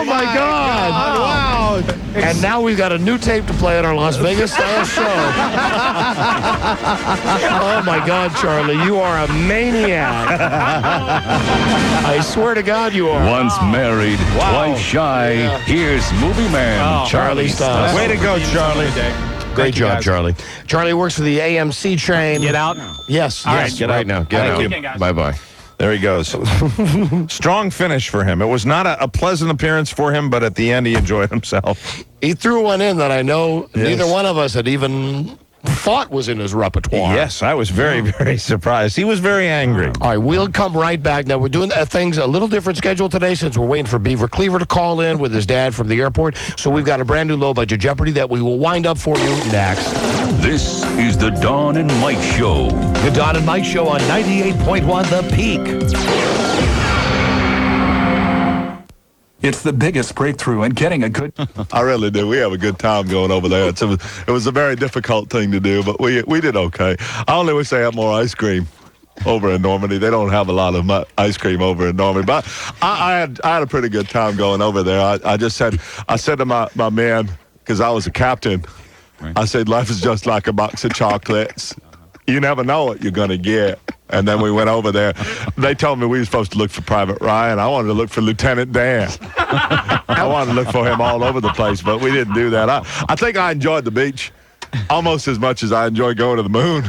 my God! Wow! And now we've got a new tape to play at our Las Vegas style show. Oh my God, Charlie, you are a maniac! I swear to God, you are. Once married, twice shy. Here's movie man Charlie Stossel. Way to go, Charlie. Great job, Charlie. Charlie works for the AMC train. Get out? Yes. All yes, right, get right out. now. Get Thank out. you. Bye-bye. There he goes. Strong finish for him. It was not a pleasant appearance for him, but at the end he enjoyed himself. He threw one in that I know neither one of us had even thought was in his repertoire. Yes, I was very, very surprised. He was very angry. All right, we'll come right back. Now, we're doing things a little different schedule today since we're waiting for Beaver Cleaver to call in with his dad from the airport. So we've got a brand new low-budget Jeopardy that we will wind up for you next. This is the Don and Mike Show. The Don and Mike Show on 98.1 The Peak. It's the biggest breakthrough in getting a good... I really do. We have a good time going over there. It was a very difficult thing to do, but we did okay. I only wish they had more ice cream over in Normandy. They don't have a lot of ice cream over in Normandy, but I had a pretty good time going over there. I said to my man, because I was a captain, I said, life is just like a box of chocolates. You never know what you're going to get. And then we went over there. They told me we were supposed to look for Private Ryan. I wanted to look for Lieutenant Dan. I wanted to look for him all over the place, but we didn't do that. I think I enjoyed the beach almost as much as I enjoy going to the moon.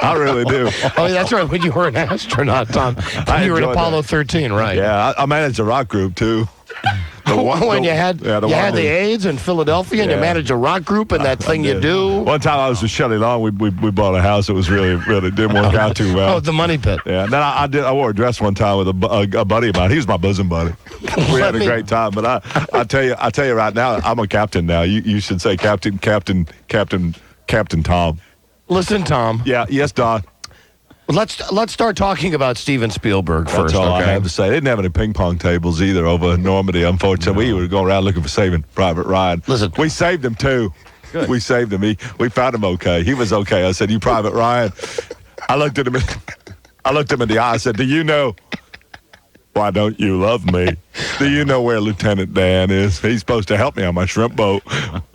I really do. Oh, that's right. When you were an astronaut, Tom. You were in Apollo 13, right? Yeah, I managed a rock group, too. When you had the AIDS in Philadelphia and you managed a rock group and that thing you do. One time I was with Shelley Long. We bought a house. It was really didn't work out too well. Oh, the money pit. Yeah. And then I wore a dress one time with a buddy of mine. He was my bosom buddy. We had a great time. But I tell you right now, I'm a captain now. You should say Captain Tom. Listen, Tom. Yeah. Yes, Don. Let's start talking about Steven Spielberg first. That's all I have to say. They didn't have any ping pong tables either over in Normandy, unfortunately. We were going around looking for Saving Private Ryan. Listen, we saved him too. Good. We saved him. We found him okay. He was okay. I said, "You Private Ryan." I looked at him. I looked him in the eye. I said, "Do you know? Why don't you love me? Do you know where Lieutenant Dan is? He's supposed to help me on my shrimp boat.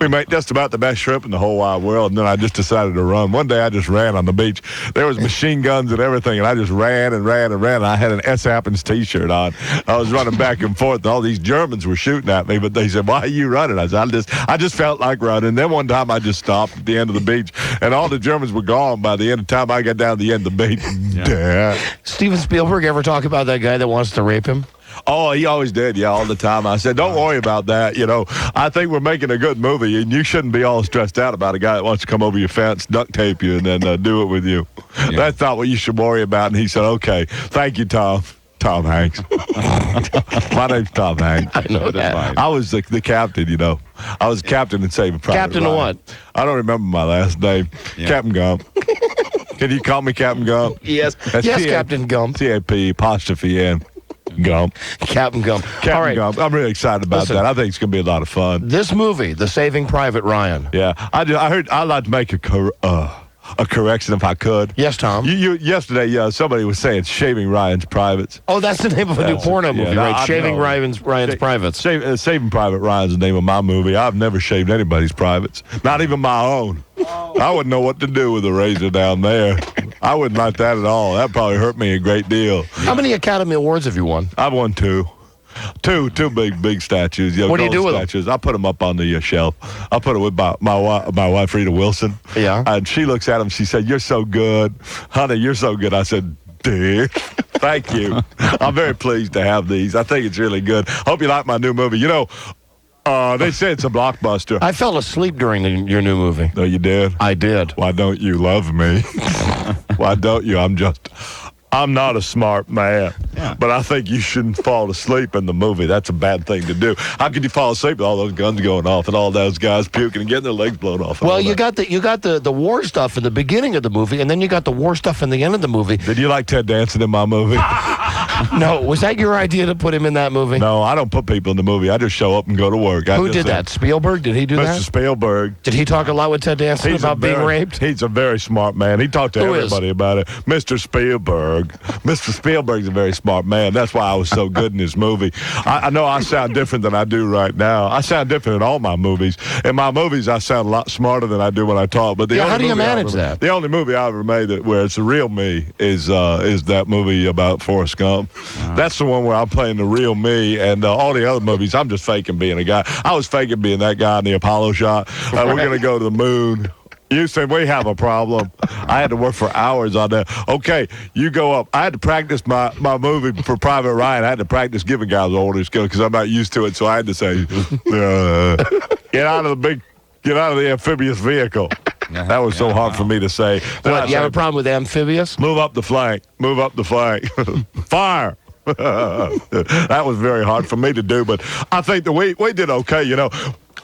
We make just about the best shrimp in the whole wide world." And then I just decided to run. One day I just ran on the beach. There was machine guns and everything, and I just ran and ran and ran. And I had an S. Happens T-shirt on. I was running back and forth, and all these Germans were shooting at me. But they said, "Why are you running?" I said, "I just felt like running." Then one time I just stopped at the end of the beach, and all the Germans were gone by the end of the time I got down to the end of the beach. Yeah. Steven Spielberg ever talk about that guy that wants to rape him? Oh, he always did, yeah, all the time. I said, don't worry about that. You know, I think we're making a good movie, and you shouldn't be all stressed out about a guy that wants to come over your fence, duct tape you, and then do it with you. Yeah. That's not what you should worry about. And he said, okay, thank you, Tom. Tom Hanks. My name's Tom Hanks. I know that. I was the captain, you know. I was captain in Saving Private Ryan. Captain of what? I don't remember my last name. Yeah. Captain Gump. Can you call me Captain Gump? Yes. Yes, Captain Gump. C-A-P-N. Gump. Captain Gump. Captain Gump. I'm really excited about that. I think it's going to be a lot of fun. This movie, The Saving Private Ryan. Yeah. I heard I'd like to make a correction if I could. Yes, Tom. Yesterday, somebody was saying Shaving Ryan's Privates. Oh, that's the name of a new porno movie, right? Shaving Ryan's Privates. Saving Private Ryan's the name of my movie. I've never shaved anybody's privates, not even my own. I wouldn't know what to do with a razor down there. I wouldn't like that at all. That probably hurt me a great deal. How many Academy Awards have you won? I've won two. Two big statues. What do you do with statues. I put them up on the shelf. I put them with my wife, Rita Wilson. Yeah. And she looks at them. She said, "You're so good. Honey, you're so good." I said, "Dear, thank you." I'm very pleased to have these. I think it's really good. Hope you like my new movie. You know, they say it's a blockbuster. I fell asleep during your new movie. No, you did? I did. Why don't you love me? Why don't you? I'm not a smart man, but I think you shouldn't fall asleep in the movie. That's a bad thing to do. How could you fall asleep with all those guns going off and all those guys puking and getting their legs blown off? Well, you got the war stuff in the beginning of the movie, and then you got the war stuff in the end of the movie. Did you like Ted Danson in my movie? No. Was that your idea to put him in that movie? No, I don't put people in the movie. I just show up and go to work. Who did that? Spielberg? Did he do that? Mr. Spielberg. Did he talk a lot with Ted Danson about being raped? He's a very smart man. He talked to everybody about it. Mr. Spielberg. Mr. Spielberg's a very smart man. That's why I was so good in his movie. I know I sound different than I do right now. I sound different in all my movies. In my movies, I sound a lot smarter than I do when I talk. But how do you manage that? The only movie I ever made where it's the real me is that movie about Forrest Gump. That's the one where I'm playing the real me, and all the other movies, I'm just faking being a guy. I was faking being that guy in the Apollo shot. We're going to go to the moon. You said, we have a problem. I had to work for hours on that. Okay, you go up. I had to practice my movie for Private Ryan. I had to practice giving guys orders because I'm not used to it, so I had to say, get out of the amphibious vehicle. That was so hard for me to say. What, you have a problem with amphibious? Move up the flank. Move up the flank. Fire. That was very hard for me to do, but I think that we did okay, you know.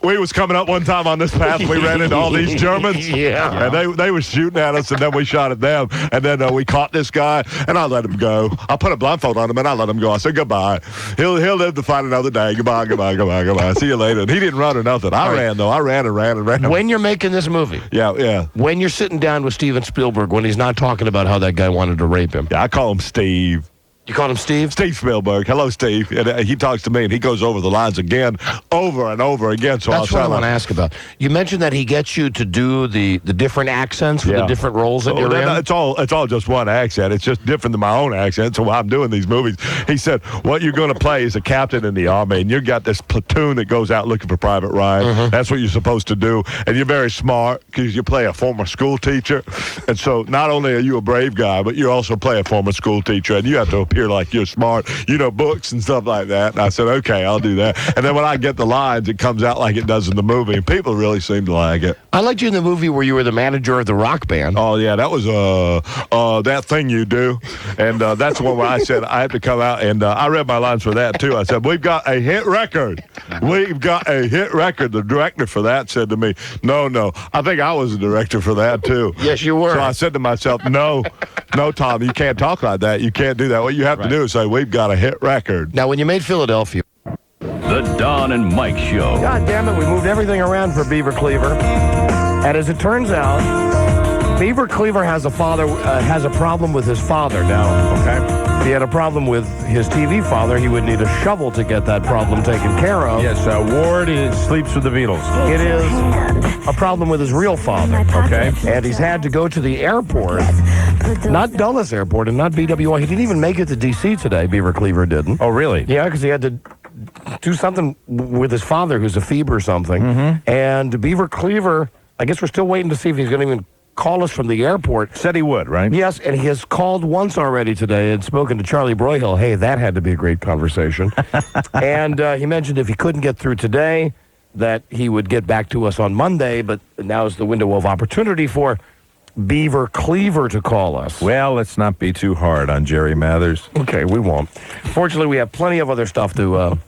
we was coming up one time on this path. We ran into all these Germans. Yeah. And they were shooting at us, and then we shot at them. And then we caught this guy, and I let him go. I put a blindfold on him, and I let him go. I said, goodbye. He'll live to fight another day. Goodbye, goodbye, goodbye, goodbye. See you later. And he didn't run or nothing. I ran, though. I ran and ran and ran. When you're making this movie. Yeah. When you're sitting down with Steven Spielberg, when he's not talking about how that guy wanted to rape him. Yeah, I call him Steve. You call him Steve? Steve Spielberg. Hello, Steve. And he talks to me, and he goes over the lines again, over and over again. So that's what I want to ask about. You mentioned that he gets you to do the different accents for the different roles that you're in. It's all just one accent. It's just different than my own accent. So while I'm doing these movies, he said, what you're going to play is a captain in the Army, and you've got this platoon that goes out looking for Private Ryan. That's what you're supposed to do. And you're very smart because you play a former school teacher. And so not only are you a brave guy, but you also play a former school teacher, and you have to appear like you're smart, books and stuff like that. And I said, okay, I'll do that. And then when I get the lines, it comes out like it does in the movie, and people really seem to like it. I liked you in the movie where you were the manager of the rock band. Oh, yeah, that was That Thing You Do. And that's the one where I said I had to come out, and I read my lines for that, too. I said, we've got a hit record. We've got a hit record. The director for that said to me, no, I think I was the director for that, too. Yes, you were. So I said to myself, no, Tom, you can't talk like that. You can't do that. What you have to do is say, we've got a hit record. Now, when you made Philadelphia. The Don and Mike Show. God damn it, we moved everything around for Beaver Cleaver. And as it turns out, Beaver Cleaver has a problem with his father now, okay? If he had a problem with his TV father, he would need a shovel to get that problem taken care of. Yes, Ward sleeps with the Beatles. It is a problem with his real father, okay? And he's had to go to the airport, not Dulles Airport and not BWI. He didn't even make it to D.C. today, Beaver Cleaver didn't. Oh, really? Yeah, because he had to do something with his father, who's a phoebe or something. And Beaver Cleaver, I guess we're still waiting to see if he's going to even call us from the airport. Said he would, right? Yes, and he has called once already today and spoken to Charlie Broyhill. Hey, that had to be a great conversation. And he mentioned if he couldn't get through today, that he would get back to us on Monday, but now is the window of opportunity for Beaver Cleaver to call us. Well, let's not be too hard on Jerry Mathers. Okay, we won't. Fortunately, we have plenty of other stuff to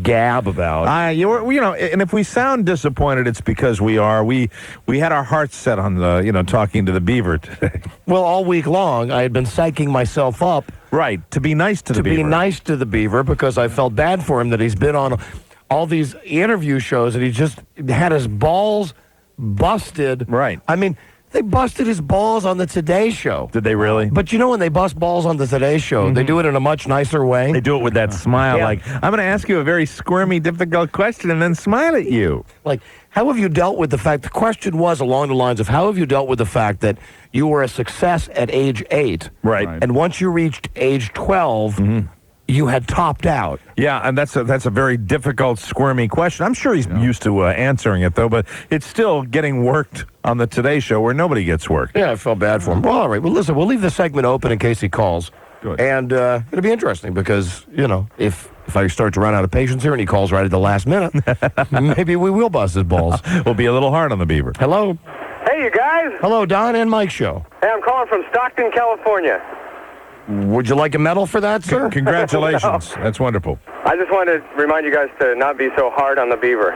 gab about. And if we sound disappointed, it's because we are. We had our hearts set on talking to the Beaver today. Well, all week long, I had been psyching myself up. Right, to be nice to the Beaver. To be nice to the Beaver, because I felt bad for him that he's been on all these interview shows and he just had his balls busted. Right. I mean, they busted his balls on the Today Show. Did they really? But when they bust balls on the Today Show, they do it in a much nicer way. They do it with that smile, like, I'm going to ask you a very squirmy, difficult question and then smile at you. Like, how have you dealt with the fact, the question was along the lines of, how have you dealt with the fact that you were a success at age 8? Right. And once you reached age 12, you had topped out. Yeah, and that's a very difficult, squirmy question. I'm sure he's used to answering it, though, but it's still getting worked on the Today Show where nobody gets worked. Yeah, I felt bad for him. Well, all right. Well, listen, we'll leave the segment open in case he calls. Good. And it'll be interesting because, if I start to run out of patience here and he calls right at the last minute, maybe we will bust his balls. We'll be a little hard on the Beaver. Hello. Hey, you guys. Hello, Don and Mike Show. Hey, I'm calling from Stockton, California. Would you like a medal for that, sir? Congratulations. That's wonderful. I just wanted to remind you guys to not be so hard on the Beaver.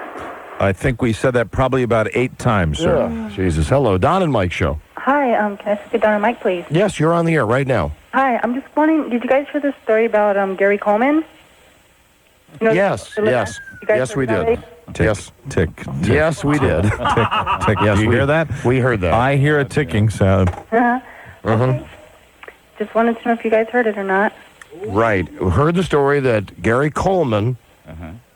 I think we said that probably about 8 times, sir. Yeah. Jesus. Hello, Don and Mike Show. Hi, can I speak to Don and Mike, please? Yes, you're on the air right now. Hi, I'm just wondering, did you guys hear the story about Gary Coleman? Yes, we did. Tick. Yes, we did. Tick. Yes, you hear that? We heard that. I hear a ticking sound. Okay. Just wanted to know if you guys heard it or not. Right. Heard the story that Gary Coleman,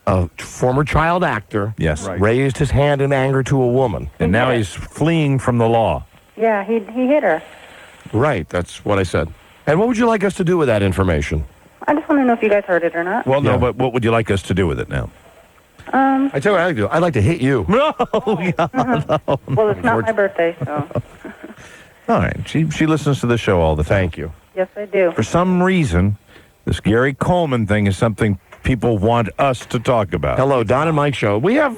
a former child actor, raised his hand in anger to a woman. And now he's fleeing from the law. Yeah, he hit her. Right, that's what I said. And what would you like us to do with that information? I just want to know if you guys heard it or not. Well, no, but what would you like us to do with it now? I tell you what I'd like to do. I'd like to hit you. No, Well, it's not my birthday, so. All right. She listens to the show all the time. Thank you. Yes, I do. For some reason, this Gary Coleman thing is something people want us to talk about. Hello, Don and Mike Show. We have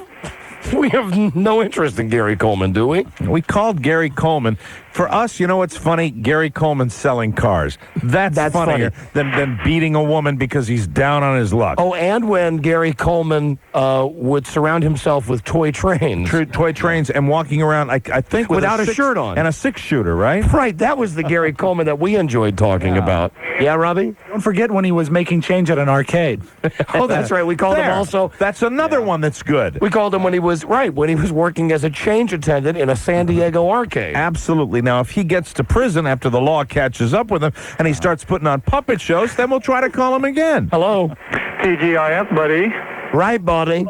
no interest in Gary Coleman, do we? We called Gary Coleman For us, you know what's funny? Gary Coleman selling cars. That's funnier than beating a woman because he's down on his luck. Oh, and when Gary Coleman would surround himself with toy trains. Toy trains and walking around, I think, with without a shirt on. And a six-shooter, right? Right, that was the Gary Coleman that we enjoyed talking about. Yeah, Robbie? Don't forget when he was making change at an arcade. Oh, that's right. We called him also. That's another one that's good. We called him when he was working as a change attendant in a San Diego arcade. Absolutely. Now, if he gets to prison after the law catches up with him and he starts putting on puppet shows, then we'll try to call him again. Hello. TGIF, buddy. Right, buddy.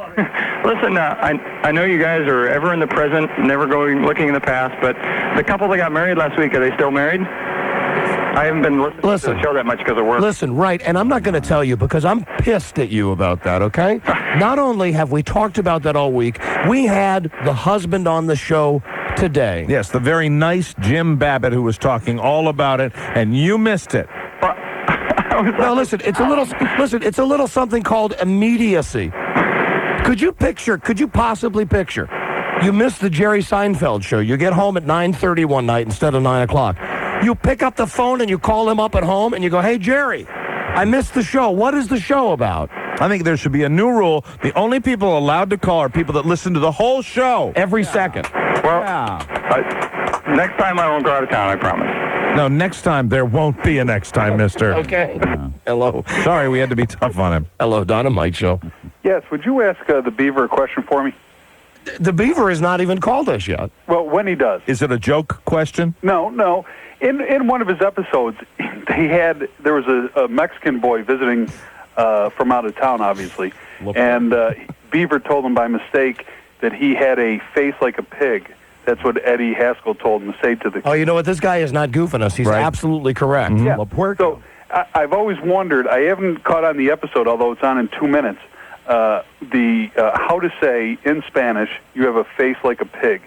Listen, I know you guys are ever in the present, never looking in the past, but the couple that got married last week, are they still married? I haven't been listening to the show that much because of work. Listen, right, and I'm not going to tell you because I'm pissed at you about that, okay? Not only have we talked about that all week, we had the husband on the show today. Yes, the very nice Jim Babbitt who was talking all about it, and you missed it. No, listen, it's a little something called immediacy. Could you possibly picture? You missed the Jerry Seinfeld show. You get home at 9:30 one night instead of 9 o'clock. You pick up the phone and you call him up at home and you go, "Hey, Jerry, I missed the show. What is the show about?" I think there should be a new rule. The only people allowed to call are people that listen to the whole show. Every second. Well, next time I won't go out of town, I promise. No, next time there won't be a next time, mister. Okay. Hello. Sorry, we had to be tough on him. Hello, Don and Mike Show. Yes, would you ask the Beaver a question for me? The Beaver has not even called us yet. Well, when he does. Is it a joke question? No. In one of his episodes, there was a Mexican boy visiting from out of town, obviously, and Beaver told him by mistake that he had a face like a pig. That's what Eddie Haskell told him to say to the... Oh, you know what? This guy is not goofing us. He's absolutely correct. Yeah. So I've always wondered, I haven't caught on the episode, although it's on in 2 minutes, how to say in Spanish, you have a face like a pig.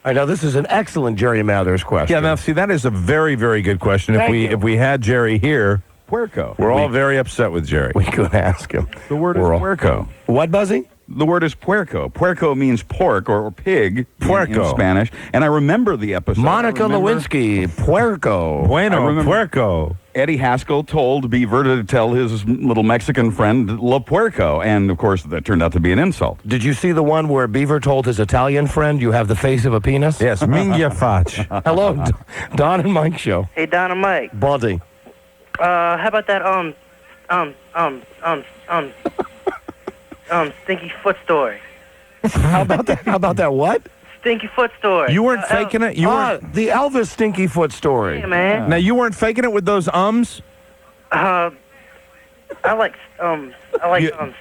I know this is an excellent Jerry Mathers question. Yeah, now, see, that is a very, very good question. If we had Jerry here, puerco. We're all very upset with Jerry. We could ask him. The word is puerco. What, Buzzy? The word is puerco. Puerco means pork or pig in Spanish. And I remember the episode. Monica Lewinsky, puerco. Bueno, puerco. Eddie Haskell told Beaver to tell his little Mexican friend La Puerco. And, of course, that turned out to be an insult. Did you see the one where Beaver told his Italian friend, "You have the face of a penis"? Yes, mingya faccia. Hello, Don and Mike Show. Hey, Don and Mike. Buddy. How about that, stinky foot story? How about that? How about that? What? Stinky foot story. You weren't faking it? You weren't... The Elvis stinky foot story. Yeah, man. Now, you weren't faking it with those ums? I like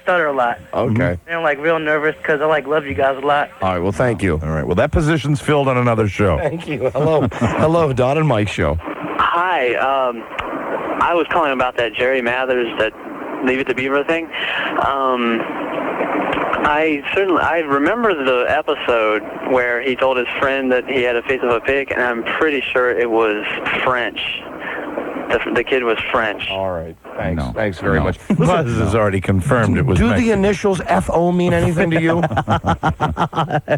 stutter a lot. Okay. And I'm like real nervous because I love you guys a lot. All right, well, thank you. All right, well, that position's filled on another show. Thank you. Hello. Hello, Don and Mike Show. Hi, I was calling about that Jerry Mathers, that Leave It to Beaver thing. I remember the episode where he told his friend that he had a face of a pig, and I'm pretty sure it was French. The kid was French. All right. Thanks. Thanks very much. Buzz has already confirmed it was Do Mexican. the initials FO mean anything to you?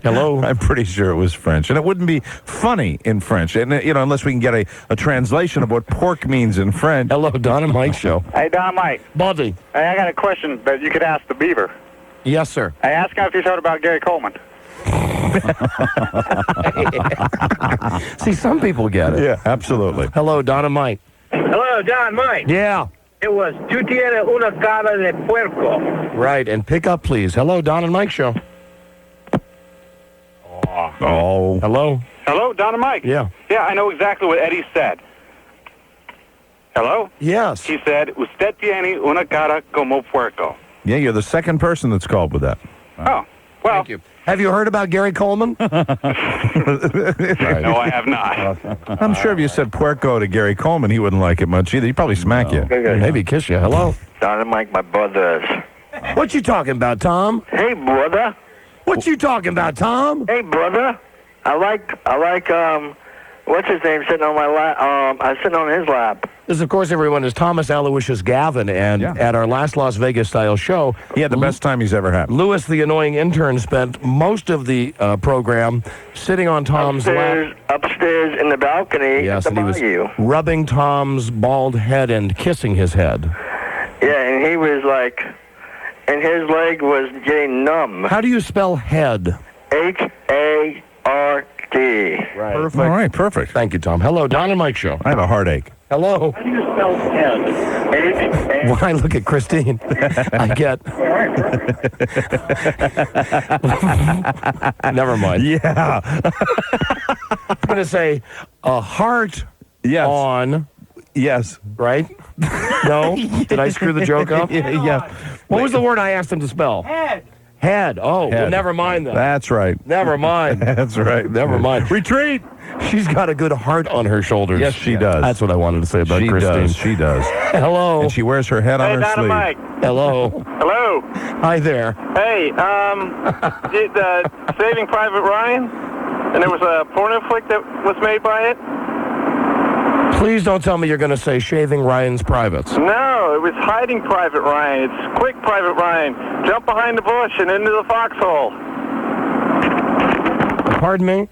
Hello? I'm pretty sure it was French. And it wouldn't be funny in French, and unless we can get a translation of what pork means in French. Hello, Don and Mike Show. Hey, Don and Mike. Buddy. Hey, I got a question that you could ask the Beaver. Yes, sir. I asked him if he's heard about Gary Coleman. See, some people get it. Yeah, absolutely. Hello, Don and Mike. Hello, Don, Mike. Yeah. It was "Tú tienes una cara de puerco." Right, and pick up, please. Hello, Don and Mike Show. Oh. Hello? Hello, Don and Mike. Yeah. Yeah, I know exactly what Eddie said. Hello? Yes. He said, "Usted tiene una cara como puerco." Yeah, you're the second person that's called with that. Oh, well. Thank you. Have you heard about Gary Coleman? No, I have not. I'm sure if you said puerco to Gary Coleman, he wouldn't like it much either. He'd probably smack you. Maybe kiss you. Hello? Don and Mike, my brothers. What you talking about, Tom? Hey, brother. What you talking about, Tom? Hey, brother. I like what's his name sitting on my lap? I was sitting on his lap. This, of course, everyone, is Thomas Aloysius Gavin, and at our last Las Vegas-style show... He had the best time he's ever had. Louis, the annoying intern, spent most of the program sitting on Tom's lap. Upstairs in the balcony. Yes, at the and he bayou. was rubbing Tom's bald head and kissing his head. Yeah, and he was like... And his leg was getting numb. How do you spell head? H-A-R-D. Right. Perfect. All right, perfect. Thank you, Tom. Hello, Don and Mike Show. I have a heartache. Hello. How do you spell head? When I look at Christine, I get... Never mind. Yeah. I'm going to say a heart on... Yes. Right? No? Did I screw the joke up? Yeah. What was the word I asked him to spell? Head. Head. Oh, Head. Well, never mind that. That's right. Never mind. That's right. Never mind. Retreat. She's got a good heart on her shoulders. Yes, she does. That's what I wanted to say about She Christine. does. She does. Hello. And she wears her head on her sleeve. Mike. Hello. Hello. Hi there. Hey, did Saving Private Ryan? And there was a porno flick that was made by it? Please don't tell me you're going to say Shaving Ryan's Privates. No, it was Hiding Private Ryan. It's Quick Private Ryan. Jump behind the bush and into the foxhole. Pardon me?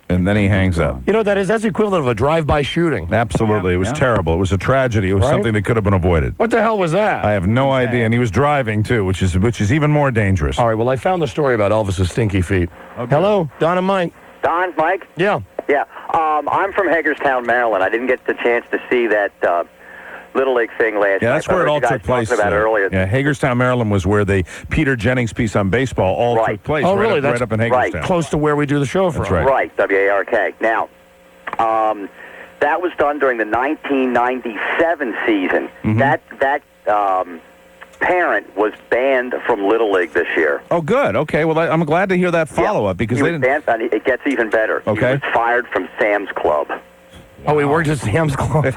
And then he hangs up. You know what that is? That's the equivalent of a drive-by shooting. Absolutely. It was terrible. It was a tragedy. It was something that could have been avoided. What the hell was that? I have no idea. And he was driving, too, which is even more dangerous. All right, well, I found the story about Elvis's stinky feet. Okay. Hello, Don and Mike. Don, Mike? Yeah. Yeah. I'm from Hagerstown, Maryland. I didn't get the chance to see that Little League thing last night. Yeah, that's where it all took place. About it earlier. Yeah, Hagerstown, Maryland was where the Peter Jennings piece on baseball all took place. Oh, really? Right up in Hagerstown. Right. Close to where we do the show from. That's right. Right, WARK. Now, that was done during the 1997 season. Mm-hmm. That parent was banned from Little League this year. Oh, good. Okay. Well, I'm glad to hear that follow-up because He they was didn't... banned, and it gets even better. Okay. He was fired from Sam's Club. Oh, he worked at Sam's Club. He's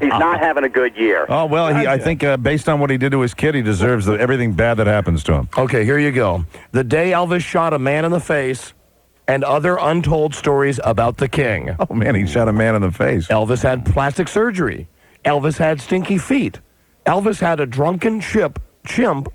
not having a good year. Oh, well, I think based on what he did to his kid, he deserves everything bad that happens to him. Okay, here you go. The day Elvis shot a man in the face and other untold stories about the king. Oh, man, he shot a man in the face. Elvis had plastic surgery. Elvis had stinky feet. Elvis had a drunken chimp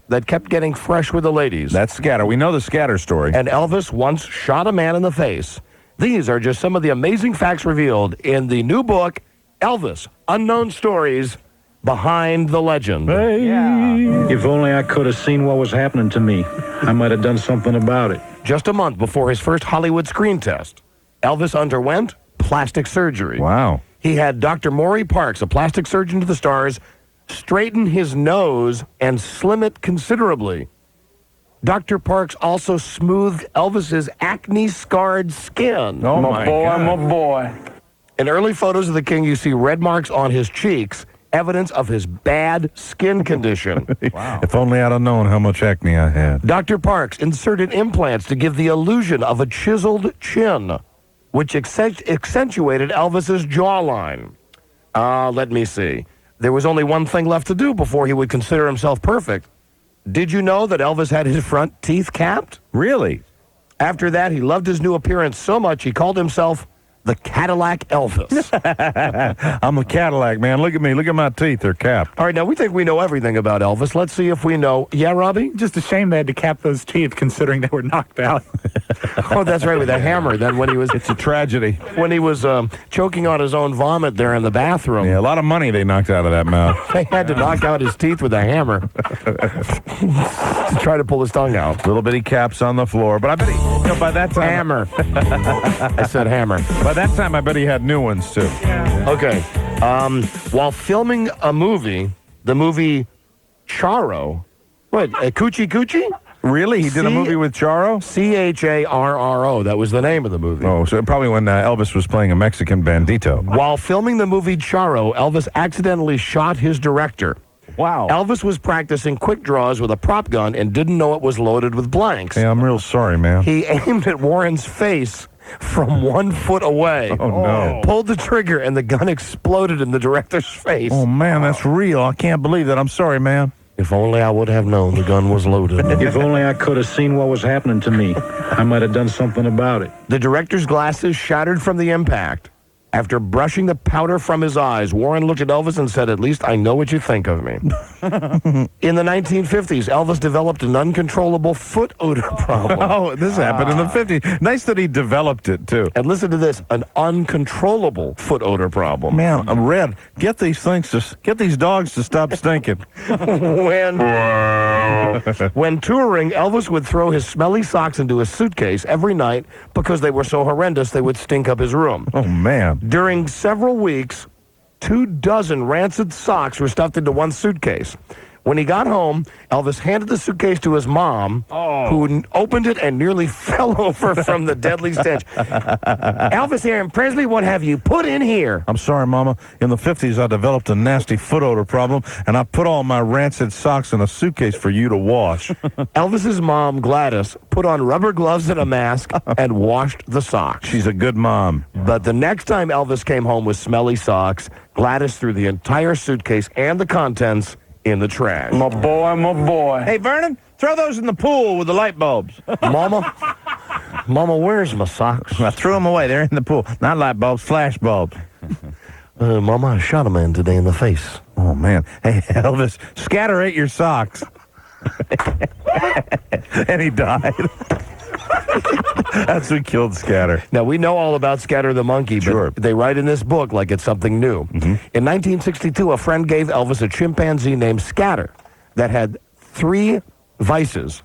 that kept getting fresh with the ladies. That's Scatter. We know the Scatter story. And Elvis once shot a man in the face. These are just some of the amazing facts revealed in the new book, Elvis, Unknown Stories Behind the Legend. If only I could have seen what was happening to me, I might have done something about it. Just a month before his first Hollywood screen test, Elvis underwent plastic surgery. Wow. He had Dr. Maury Parks, a plastic surgeon to the stars, straighten his nose and slim it considerably. Dr. Parks also smoothed Elvis's acne-scarred skin. Oh, my boy. In early photos of the king, you see red marks on his cheeks, evidence of his bad skin condition. Wow. If only I'd have known how much acne I had. Dr. Parks inserted implants to give the illusion of a chiseled chin, which accentuated Elvis's jawline. Let me see. There was only one thing left to do before he would consider himself perfect. Did you know that Elvis had his front teeth capped? Really? After that, he loved his new appearance so much he called himself the Cadillac Elvis. I'm a Cadillac, man. Look at me. Look at my teeth. They're capped. All right, now we think we know everything about Elvis. Let's see if we know. Yeah, Robbie? Just a shame they had to cap those teeth considering they were knocked out. Oh, that's right, with a hammer. Then when he was... It's a tragedy. When he was choking on his own vomit there in the bathroom. Yeah, a lot of money they knocked out of that mouth. They had to knock out his teeth with a hammer to try to pull his tongue out. Little bitty caps on the floor. But I bet by that time... Hammer. I said hammer. By that time, I bet he had new ones, too. Okay. While filming a movie, the movie Charo, Coochie Coochie? Really? He did a movie with Charo? Charro. That was the name of the movie. Oh, so probably when Elvis was playing a Mexican bandito. While filming the movie Charo, Elvis accidentally shot his director. Wow. Elvis was practicing quick draws with a prop gun and didn't know it was loaded with blanks. Hey, I'm real sorry, man. He aimed at Warren's face from 1 foot away. Oh, no. Pulled the trigger, and the gun exploded in the director's face. Oh, man, that's real. I can't believe that. I'm sorry, man. If only I would have known the gun was loaded. If only I could have seen what was happening to me, I might have done something about it. The director's glasses shattered from the impact. After brushing the powder from his eyes, Warren looked at Elvis and said, "At least I know what you think of me." In the 1950s, Elvis developed an uncontrollable foot odor problem. Oh, this happened in the 50s. Nice that he developed it, too. And listen to this, an uncontrollable foot odor problem. Man, I'm red. Get these dogs to stop stinking. When touring, Elvis would throw his smelly socks into a suitcase every night because they were so horrendous they would stink up his room. Oh, man. During several weeks, 24 rancid socks were stuffed into one suitcase. When he got home, Elvis handed the suitcase to his mom, who opened it and nearly fell over from the deadly stench. "Elvis Aaron Presley, what have you put in here?" I'm sorry, Mama. In the 50s, I developed a nasty foot odor problem, and I put all my rancid socks in a suitcase for you to wash. Elvis's mom, Gladys, put on rubber gloves and a mask and washed the socks. She's a good mom. But the next time Elvis came home with smelly socks, Gladys threw the entire suitcase and the contents in the trash. My boy. Hey, Vernon, throw those in the pool with the light bulbs. Mama, where's my socks? I threw them away. They're in the pool. Not light bulbs, flash bulbs. Mama, I shot a man today in the face. Oh, man. Hey, Elvis, Scatter ate your socks. And he died. That's what killed Scatter. Now, we know all about Scatter the monkey, but Sure. they write in this book like it's something new. In 1962, a friend gave Elvis a chimpanzee named Scatter that had 3 vices.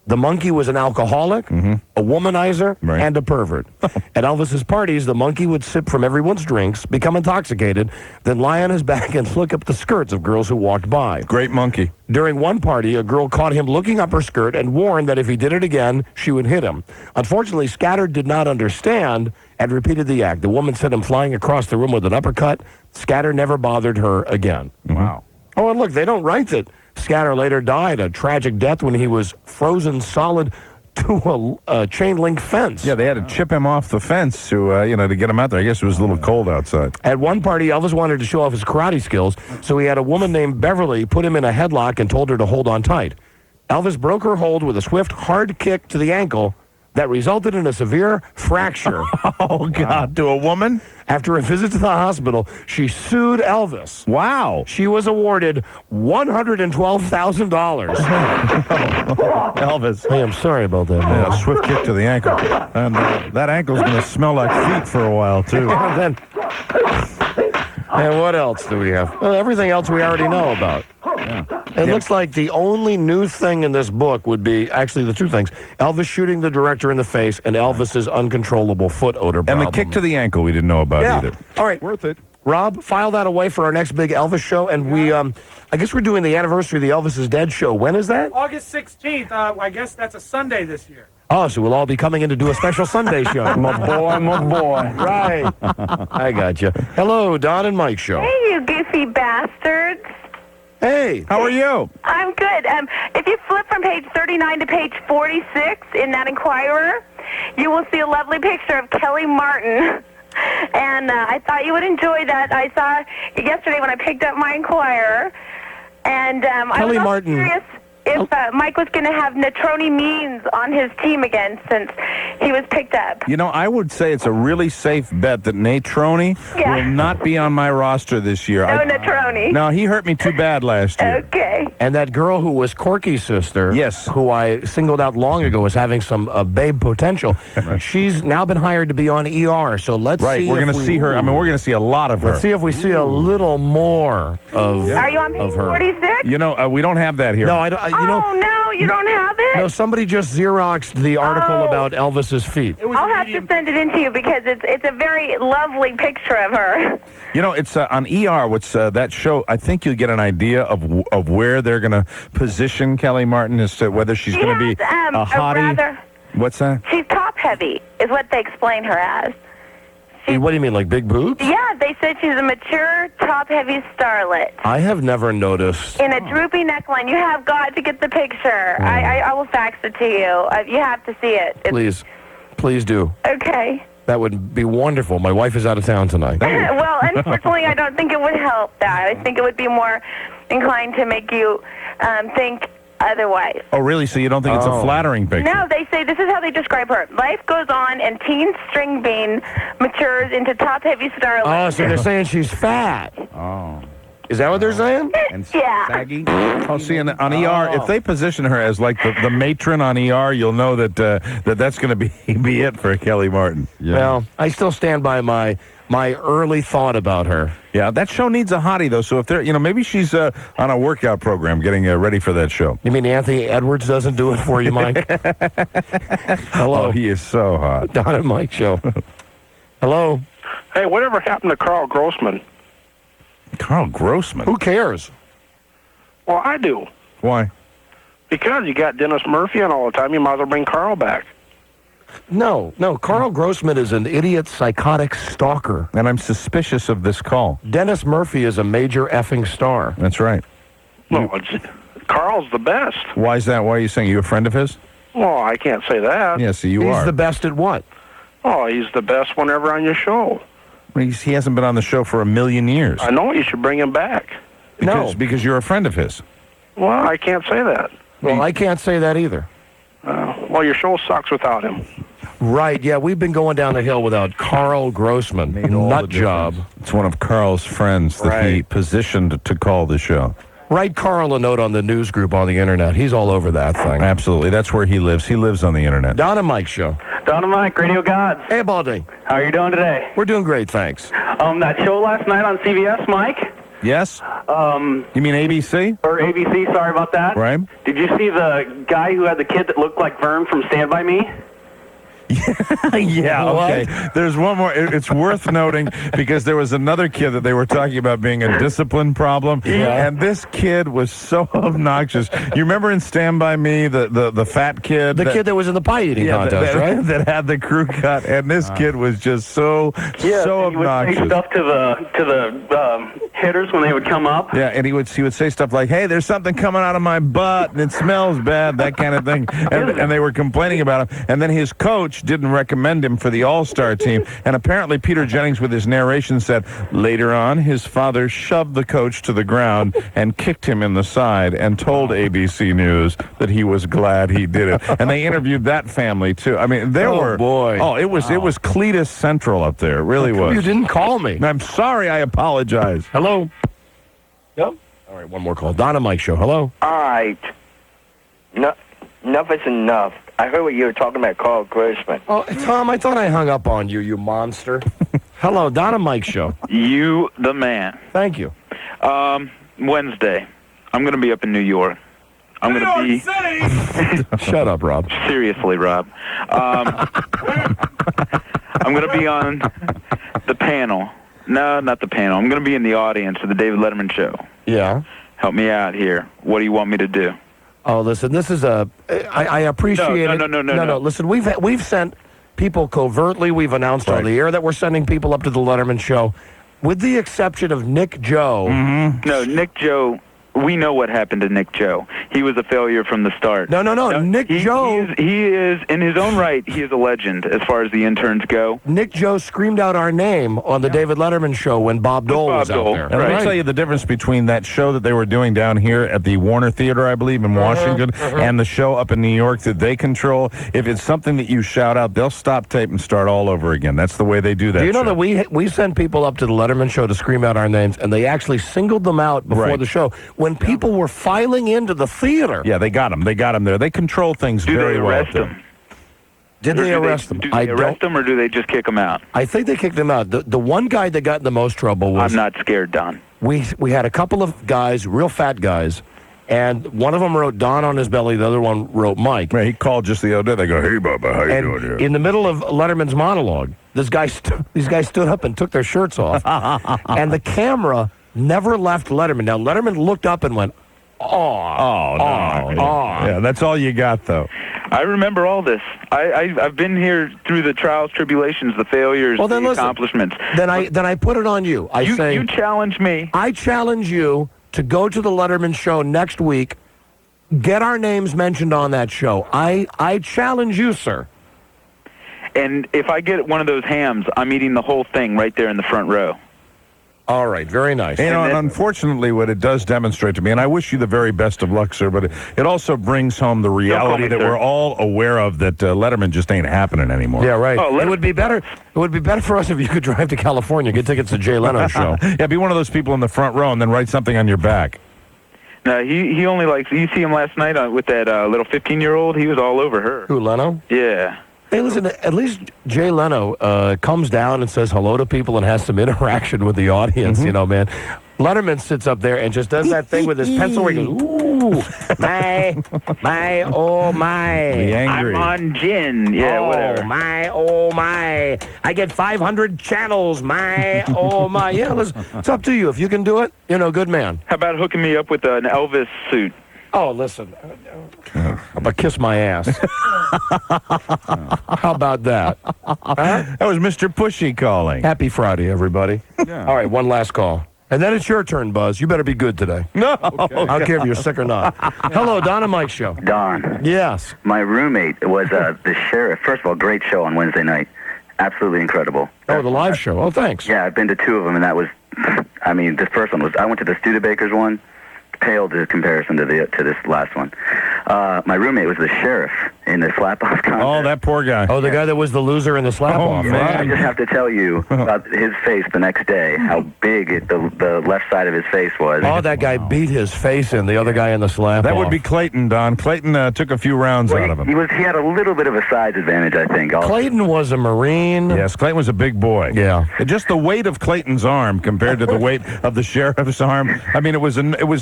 The monkey was an alcoholic, a womanizer, and a pervert. At Elvis's parties, the monkey would sip from everyone's drinks, become intoxicated, then lie on his back and look up the skirts of girls who walked by. Great monkey. During one party, a girl caught him looking up her skirt and warned that if he did it again, she would hit him. Unfortunately, Scatter did not understand and repeated the act. The woman sent him flying across the room with an uppercut. Scatter never bothered her again. Wow. Oh, and look, they don't write that Scatter later died a tragic death when he was frozen solid to a chain link fence. Yeah, they had to chip him off the fence to get him out there. I guess it was a little cold outside. At one party, Elvis wanted to show off his karate skills, so he had a woman named Beverly put him in a headlock and told her to hold on tight. Elvis broke her hold with a swift, hard kick to the ankle that resulted in a severe fracture. Oh, God, to a woman? After a visit to the hospital, she sued Elvis. Wow. She was awarded $112,000. Elvis. Hey, I'm sorry about that, man. Yeah, a swift kick to the ankle. And that ankle's going to smell like feet for a while, too. And what else do we have? Well, everything else we already know about. Yeah. It looks like the only new thing in this book would be, actually the 2 things, Elvis shooting the director in the face and Elvis's uncontrollable foot odor problem. And the kick to the ankle we didn't know about either. All right. Worth it. Rob, file that away for our next big Elvis show. And we, I guess we're doing the anniversary of the Elvis is Dead show. When is that? August 16th. I guess that's a Sunday this year. Oh, so we'll all be coming in to do a special Sunday show. My boy. Right. I got you. Hello, Don and Mike show. Hey, you goofy bastards. Hey, how are you? I'm good. If you flip from page 39 to page 46 in that Inquirer, you will see a lovely picture of Kelly Martin. And I thought you would enjoy that. I saw it yesterday when I picked up my Inquirer. And I was also curious if Mike was going to have Natroni Means on his team again since he was picked up. You know, I would say it's a really safe bet that Natroni will not be on my roster this year. No, Natroni. No, he hurt me too bad last year. Okay. And that girl who was Corky's sister, yes, who I singled out long ago as having some babe potential, she's now been hired to be on ER. So let's see. We're going to see her. I mean, we're going to see a lot of her. Let's see if we see a little more of Are you on page 46? You know, we don't have that here. No, I don't. No, you don't have it? No, somebody just Xeroxed the article about Elvis's feet. I'll have to send it in to you because it's a very lovely picture of her. You know, it's on ER. What's that show? I think you'll get an idea of where they're going to position Kelly Martin as to whether she's going to be a hottie. What's that? She's top heavy, is what they explain her as. What do you mean, like big boobs? Yeah, they said she's a mature, top-heavy starlet. I have never noticed. In a droopy neckline. You have got to get the picture. I will fax it to you. You have to see it. Please do. Okay. That would be wonderful. My wife is out of town tonight. Well, unfortunately, I don't think it would help that. I think it would be more inclined to make you think otherwise. Oh, really? So you don't think it's a flattering picture? No, they say this is how they describe her. Life goes on, and teen string bean matures into top-heavy starlet. Oh, so they're saying she's fat. Oh. Is that what they're saying? And yeah. saggy? Oh, see, on ER, if they position her as like the matron on ER, you'll know that that's going to be it for Kelly Martin. Yeah. Well, I still stand by my early thought about her. Yeah, that show needs a hottie, though. So if they're, maybe she's on a workout program getting ready for that show. You mean Anthony Edwards doesn't do it for you, Mike? Hello. Oh, he is so hot. Don and Mike show. Hello. Hey, whatever happened to Carl Grossman? Carl Grossman? Who cares? Well, I do. Why? Because you got Dennis Murphy on all the time. You might as well bring Carl back. No. Carl Grossman is an idiot, psychotic stalker. And I'm suspicious of this call. Dennis Murphy is a major effing star. That's right. No, Carl's the best. Why is that? Why are you saying? You a friend of his? Well, I can't say that. Yes, you He's are. He's the best at what? Oh, he's the best whenever on your show. He hasn't been on the show for 1,000,000 years. I know. You should bring him back. Because you're a friend of his. Well, I can't say that. Well, I can't say that either. Well, your show sucks without him. Right, yeah, we've been going down the hill without Carl Grossman. Nut job. It's one of Carl's friends that he positioned to call the show. Write Carl a note on the news group on the internet. He's all over that thing. Absolutely. That's where he lives. He lives on the internet. Don and Mike show. Don and Mike, Radio Gods. Hey, Baldy. How are you doing today? We're doing great, thanks. That show last night on CBS, Mike? Yes? You mean ABC? Or ABC, sorry about that. Right. Did you see the guy who had the kid that looked like Vern from Stand By Me? Yeah, okay. There's one more. It's worth noting because there was another kid that they were talking about being a discipline problem. Yeah. And this kid was so obnoxious. You remember in Stand By Me, the fat kid? The kid that was in the pie eating contest, right? That had the crew cut. And this kid was just so obnoxious. He would say stuff to the hitters when they would come up. Yeah, and he would say stuff like, hey, there's something coming out of my butt and it smells bad, that kind of thing. And they were complaining about him. And then his coach didn't recommend him for the All-Star team. And apparently Peter Jennings, with his narration, said later on his father shoved the coach to the ground and kicked him in the side and told ABC News that he was glad he did it. And they interviewed that family, too. I mean, it was Cletus Central up there. It really was. You didn't call me. I'm sorry. I apologize. Hello? Yep. All right, one more call. Don and Mike show. Hello? All right. Enough is enough. I heard what you were talking about, Carl Grossman. Oh, Tom, I thought I hung up on you, you monster. Hello, Don and Mike show. You the man. Thank you. Wednesday, I'm going to be up in New York. I'm going to be... Shut up, Rob. Seriously, Rob. I'm going to be on the panel. No, not the panel. I'm going to be in the audience of the David Letterman show. Yeah. Help me out here. What do you want me to do? Oh, listen, this is I appreciate it. No. Listen, we've sent people covertly. We've announced on the air that we're sending people up to the Letterman show, with the exception of Nick Joe. Mm-hmm. No, Nick Joe. We know what happened to Nick Joe. He was a failure from the start. No. Nick Joe. He is, in his own right, he is a legend as far as the interns go. Nick Joe screamed out our name on the David Letterman show when Bob Dole was out there. And let me tell you the difference between that show that they were doing down here at the Warner Theater, I believe, in Washington, and the show up in New York that they control. If it's something that you shout out, they'll stop tape and start all over again. That's the way they do that. Do you know that we send people up to the Letterman show to scream out our names, and they actually singled them out before the show when people were filing into the theater. Yeah, they got them. They got them there. They control things very well. Did they arrest them? Do they arrest them, or do they just kick them out? I think they kicked them out. The one guy that got in the most trouble was... I'm not scared, Don. We had a couple of guys, real fat guys, and one of them wrote Don on his belly, the other one wrote Mike. Right, he called just the other day. They go, hey, Bubba, how you doing here? In the middle of Letterman's monologue, these guys stood up and took their shirts off, and the camera never left Letterman. Now, Letterman looked up and went, Yeah, that's all you got, though. I remember all this. I've been here through the trials, tribulations, the failures, the accomplishments. Then I put it on you. You challenge me. I challenge you to go to the Letterman show next week. Get our names mentioned on that show. I challenge you, sir. And if I get one of those hams, I'm eating the whole thing right there in the front row. All right, very nice. You know, and unfortunately, what it does demonstrate to me, and I wish you the very best of luck, sir, but it also brings home the reality that we're all aware of, that Letterman just ain't happening anymore. Yeah, right. It would be better. It would be better for us if you could drive to California, get tickets to Jay Leno's show. Yeah, be one of those people in the front row and then write something on your back. No, he only likes. You see him last night with that little 15-year-old. He was all over her. Who, Leno? Yeah. Hey, listen, at least Jay Leno comes down and says hello to people and has some interaction with the audience, you know, man. Letterman sits up there and just does that thing with his pencil where he goes, ooh, oh, my. Be angry. I'm on gin. Yeah, whatever. Oh, my. I get 500 channels, oh, my. Yeah, listen, it's up to you. If you can do it, you know, good man. How about hooking me up with an Elvis suit? Oh, listen. How about kiss my ass? How about that? Huh? That was Mr. Pushy calling. Happy Friday, everybody. Yeah. All right, one last call. And then it's your turn, Buzz. You better be good today. No. Okay. I don't care if you're sick or not. Hello, Don and Mike Show. Don. Yes. My roommate was the sheriff. First of all, great show on Wednesday night. Absolutely incredible. Oh, the live show. Oh, thanks. Yeah, I've been to two of them, and that was, I mean, this first one was, I went to the Studebakers one. Paled in comparison to this last one. My roommate was the sheriff in the slap-off contest. Oh, that poor guy. Oh, the guy that was the loser in the slap-off. Oh, man. right? I just have to tell you about his face the next day, how big the left side of his face was. Oh, that guy beat his face in, the other guy in the slap-off. That would be Clayton, Don. Clayton took a few rounds out of him. He had a little bit of a size advantage, I think. Also. Clayton was a Marine. Yes, Clayton was a big boy. Yeah. Just the weight of Clayton's arm compared to the weight of the sheriff's arm. I mean, it was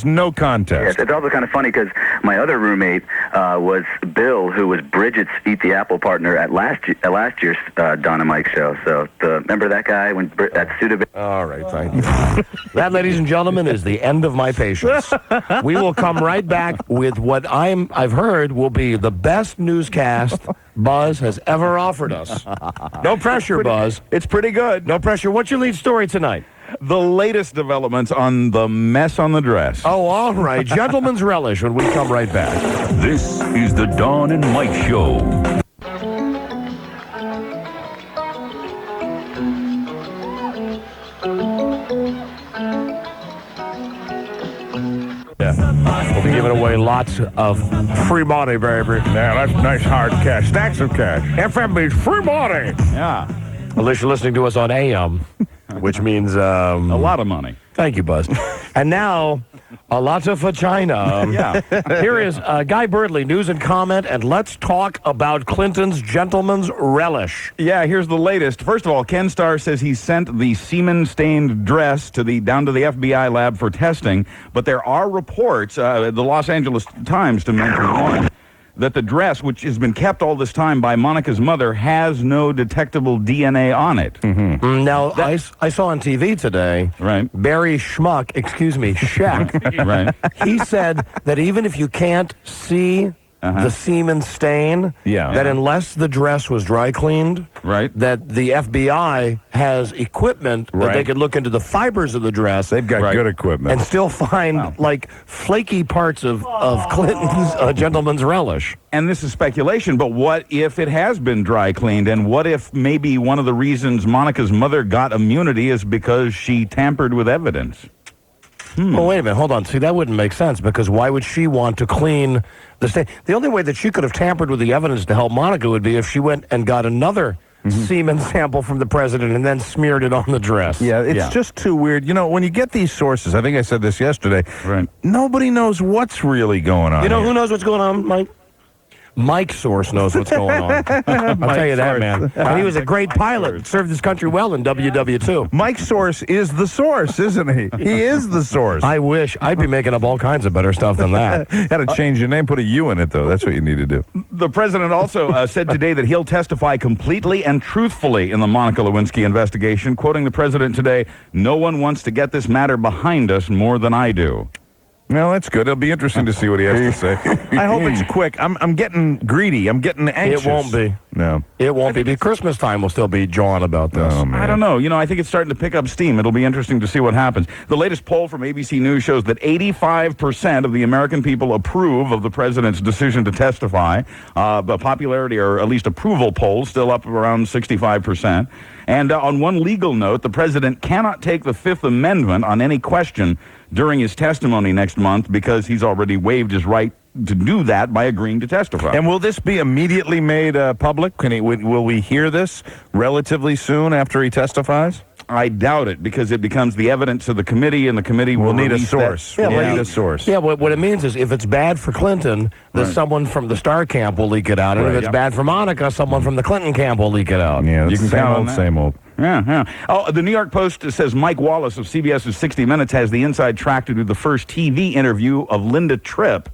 no contest. Yes, it's also kind of funny because my other roommate was Bill, who was Bridget's Eat the Apple partner at last year's Don and Mike show. So remember that guy when that suited. All right, thank you. That, ladies and gentlemen, is the end of my patience. We will come right back with what I've heard will be the best newscast Buzz has ever offered us. No pressure, Buzz. It's pretty good. No pressure. What's your lead story tonight? The latest developments on the mess on the dress. Oh, all right. Gentleman's relish when we come right back. This is the Don and Mike Show. Yeah. We'll be giving away lots of free money, baby. Yeah, that's nice hard cash. Stacks of cash. FMB's free money. Yeah. Unless you're listening to us on AM, which means a lot of money. Thank you, Buzz. And now, a lot of vagina. Yeah. Here is Guy Birdley, news and comment, and let's talk about Clinton's gentleman's relish. Yeah, here's the latest. First of all, Ken Starr says he sent the semen-stained dress down to the FBI lab for testing, but there are reports, the Los Angeles Times to mention one, that the dress, which has been kept all this time by Monica's mother, has no detectable DNA on it. Mm-hmm. Now, I saw on TV today, right? Barry Schmuck, Sheck, right? He said that even if you can't see the semen stain, that unless the dress was dry cleaned, that the FBI has equipment that they could look into the fibers of the dress. They've got good equipment. And still find, like, flaky parts of Clinton's gentleman's relish. And this is speculation, but what if it has been dry cleaned? And what if maybe one of the reasons Monica's mother got immunity is because she tampered with evidence? Well, wait a minute. Hold on. See, that wouldn't make sense, because why would she want to clean the stain? The only way that she could have tampered with the evidence to help Monica would be if she went and got another semen sample from the president and then smeared it on the dress. Yeah, it's just too weird. You know, when you get these sources, I think I said this yesterday, nobody knows what's really going on. You know who knows what's going on, Mike? Mike's source knows what's going on. I'll tell you that, man. And he was a great pilot. Served his country well in WW2. Mike's source is the source, isn't he? He is the source. I wish. I'd be making up all kinds of better stuff than that. Got to change your name, put a U in it, though. That's what you need to do. The president also said today that he'll testify completely and truthfully in the Monica Lewinsky investigation. Quoting the president today, "No one wants to get this matter behind us more than I do." Well, that's good. It'll be interesting to see what he has to say. I hope it's quick. I'm getting greedy. I'm getting anxious. It won't be. No. It won't be. Christmas time will still be jawing about this. Oh, man. I don't know. I think it's starting to pick up steam. It'll be interesting to see what happens. The latest poll from ABC News shows that 85% of the American people approve of the president's decision to testify. The popularity, or at least approval polls, still up around 65%. And on one legal note, the president cannot take the Fifth Amendment on any question during his testimony next month because he's already waived his right to do that by agreeing to testify. And will this be immediately made public? Will we hear this relatively soon after he testifies? I doubt it, because it becomes the evidence to the committee, and the committee will need a release source. That. We'll need a source. Yeah, what it means is if it's bad for Clinton, then someone from the Star camp will leak it out. And if it's bad for Monica, someone from the Clinton camp will leak it out. Yeah, You can same count on old, that. same old. Yeah. Oh, the New York Post says Mike Wallace of CBS's 60 Minutes has the inside track to do the first TV interview of Linda Tripp.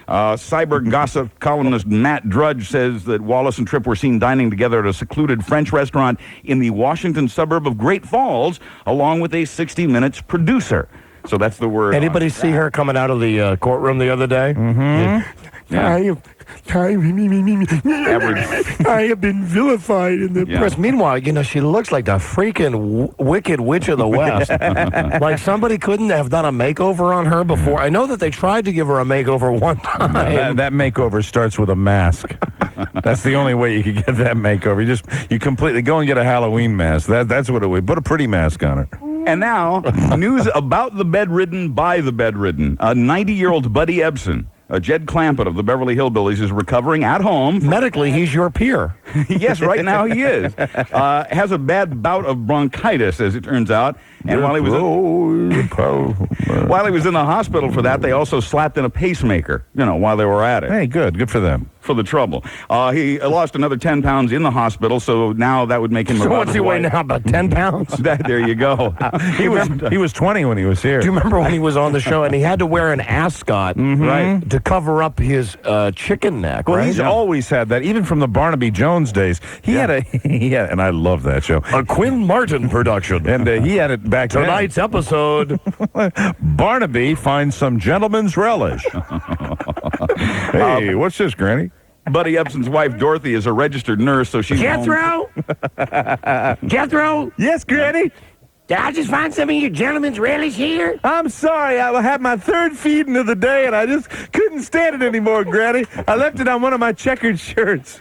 Cyber gossip columnist Matt Drudge says that Wallace and Tripp were seen dining together at a secluded French restaurant in the Washington suburb of Great Falls, along with a 60 Minutes producer. So that's the word. Anybody see her coming out of the courtroom the other day? Mm-hmm. Yeah. Average. I have been vilified in the press. Meanwhile, she looks like the freaking wicked witch of the West. Like somebody couldn't have done a makeover on her before. I know that they tried to give her a makeover one time. That makeover starts with a mask. That's the only way you could get that makeover. You completely go and get a Halloween mask. That's what it would. Put a pretty mask on it. And now, news about the bedridden by the bedridden. A 90-year-old Buddy Ebsen, Jed Clampett of the Beverly Hillbillies, is recovering at home. Medically, he's your peer. Yes, right now he is. Has a bad bout of bronchitis, as it turns out. And while he was in the hospital for that, they also slapped in a pacemaker, while they were at it. Hey, good for them. For the trouble. He lost another 10 pounds in the hospital, so now that would make him So what's he weigh now, about 10 pounds? There you go. He was 20 when he was here. Do you remember when he was on the show and he had to wear an ascot right, to cover up his chicken neck? Well, right? he's always had that, even from the Barnaby Jones days. He had, and I love that show. A Quinn Martin production. And he had it back Tonight's episode. Barnaby finds some gentleman's relish. Hey, what's this, Granny? Buddy Ebsen's wife, Dorothy, is a registered nurse, so she's Jethro? Jethro? Yes, Granny? Did I just find some of your gentlemen's relish here? I'm sorry. I had my third feeding of the day, and I just couldn't stand it anymore, Granny. I left it on one of my checkered shirts.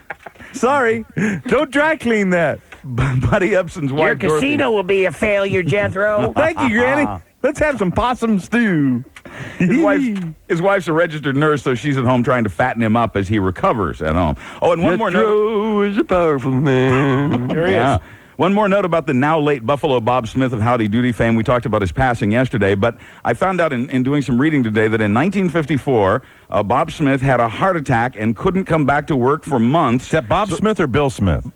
Sorry. Don't dry clean that. Buddy Ebsen's wife, Your Dorothy. casino will be a failure, Jethro. Thank you, Granny. Let's have some possum stew. His wife's a registered nurse, so she's at home trying to fatten him up as he recovers at home. Oh, and one more note. Jethro is a powerful man. There he is. One more note about the now late Buffalo Bob Smith of Howdy Doody fame. We talked about his passing yesterday, but I found out in doing some reading today that in 1954, Bob Smith had a heart attack and couldn't come back to work for months. Is that Bob Smith or Bill Smith?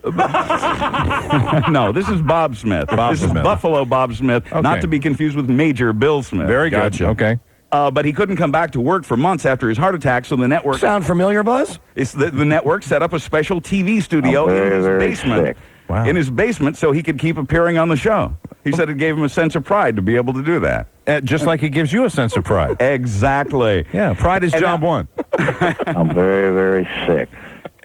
No, this is Bob Smith. This is Buffalo Bob Smith, not to be confused with Major Bill Smith. Very good. Okay. But he couldn't come back to work for months after his heart attack, so the network... Sound familiar, Buzz? It's the network set up a special TV studio in his basement. Sick. Wow. In his basement, so he could keep appearing on the show. He said it gave him a sense of pride to be able to do that. Just like it gives you a sense of pride. Exactly. Yeah, pride is job one. I'm very, very sick.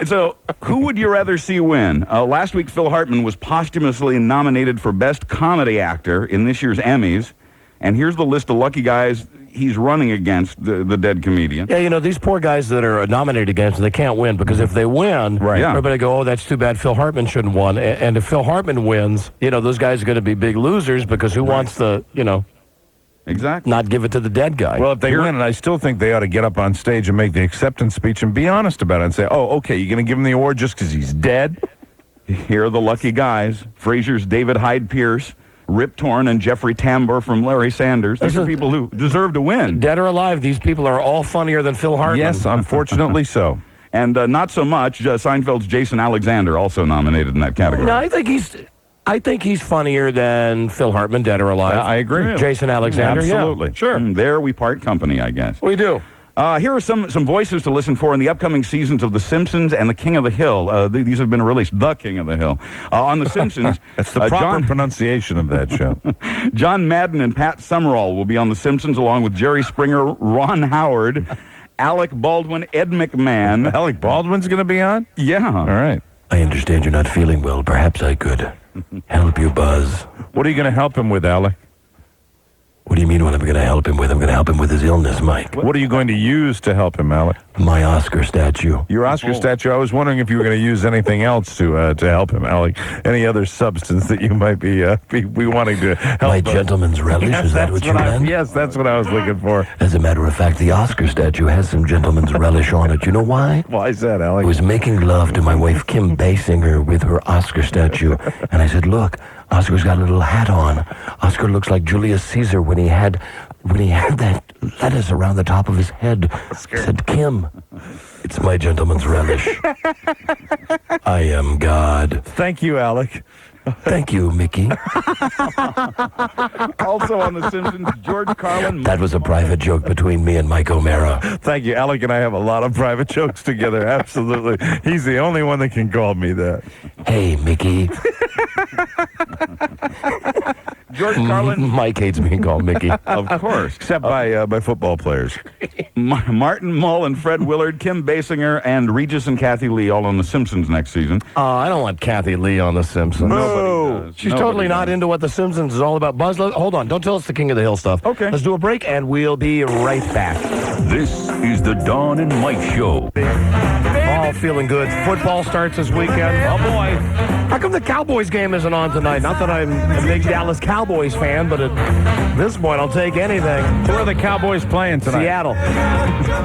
So, who would you rather see win? Last week, Phil Hartman was posthumously nominated for Best Comedy Actor in this year's Emmys. And here's the list of lucky guys he's running against, the dead comedian. Yeah, these poor guys that are nominated against, they can't win, because if they win, everybody go, oh, that's too bad, Phil Hartman shouldn't have won. And if Phil Hartman wins, those guys are going to be big losers, because who wants to, exactly, not give it to the dead guy? Well, if they win, and I still think they ought to get up on stage and make the acceptance speech and be honest about it and say, oh, okay, you're going to give him the award just because he's dead? Here are the lucky guys. Frasier's David Hyde Pierce, Rip Torn, and Jeffrey Tambor from Larry Sanders. These are people who deserve to win. Dead or alive, these people are all funnier than Phil Hartman. Yes, unfortunately so. And not so much, Seinfeld's Jason Alexander also nominated in that category. No, I think he's funnier than Phil Hartman, dead or alive. I agree. Jason Alexander, absolutely. Yeah, sure. There we part company, I guess. We do. Here are some voices to listen for in the upcoming seasons of The Simpsons and The King of the Hill. These have been released. The King of the Hill. On The Simpsons... That's the proper pronunciation of that show. John Madden and Pat Summerall will be on The Simpsons along with Jerry Springer, Ron Howard, Alec Baldwin, Ed McMahon. Alec Baldwin's going to be on? Yeah. All right. I understand you're not feeling well. Perhaps I could help you, Buzz. What are you going to help him with, Alec? What do you mean what I'm going to help him with? I'm going to help him with his illness, Mike. What are you going to use to help him, Alec? My Oscar statue. Your Oscar statue? I was wondering if you were going to use anything else to help him, Alec. Any other substance that you might be wanting to help My him? gentleman's relish? Is that what you meant? Yes, that's what I was looking for. As a matter of fact, the Oscar statue has some gentleman's relish on it. You know why? Why is that, Alec? I was making love to my wife, Kim Basinger, with her Oscar statue. And I said, look, Oscar's got a little hat on. Oscar looks like Julius Caesar when he had that lettuce around the top of his head. I said, Kim, it's my gentleman's relish. I am God. Thank you, Alec. Thank you, Mickey. Also on The Simpsons, George Carlin. That was a private joke between me and Mike O'Mara. Thank you. Alec and I have a lot of private jokes together. Absolutely. He's the only one that can call me that. Hey, Mickey. George Carlin. Mike hates being called Mickey. Of course. Except by football players. Martin Mull and Fred Willard, Kim Basinger, and Regis and Kathy Lee all on The Simpsons next season. I don't want Kathy Lee on The Simpsons. Nobody does. She's totally not into what The Simpsons is all about. Buzz, hold on. Don't tell us the King of the Hill stuff. Okay. Let's do a break, and we'll be right back. This is the Dawn and Mike Show. All feeling good. Football starts this weekend. Oh, boy. How come the Cowboys game isn't on tonight? Not that I'm a big Dallas Cowboys fan, but at this point, I'll take anything. Who are the Cowboys playing tonight? Seattle.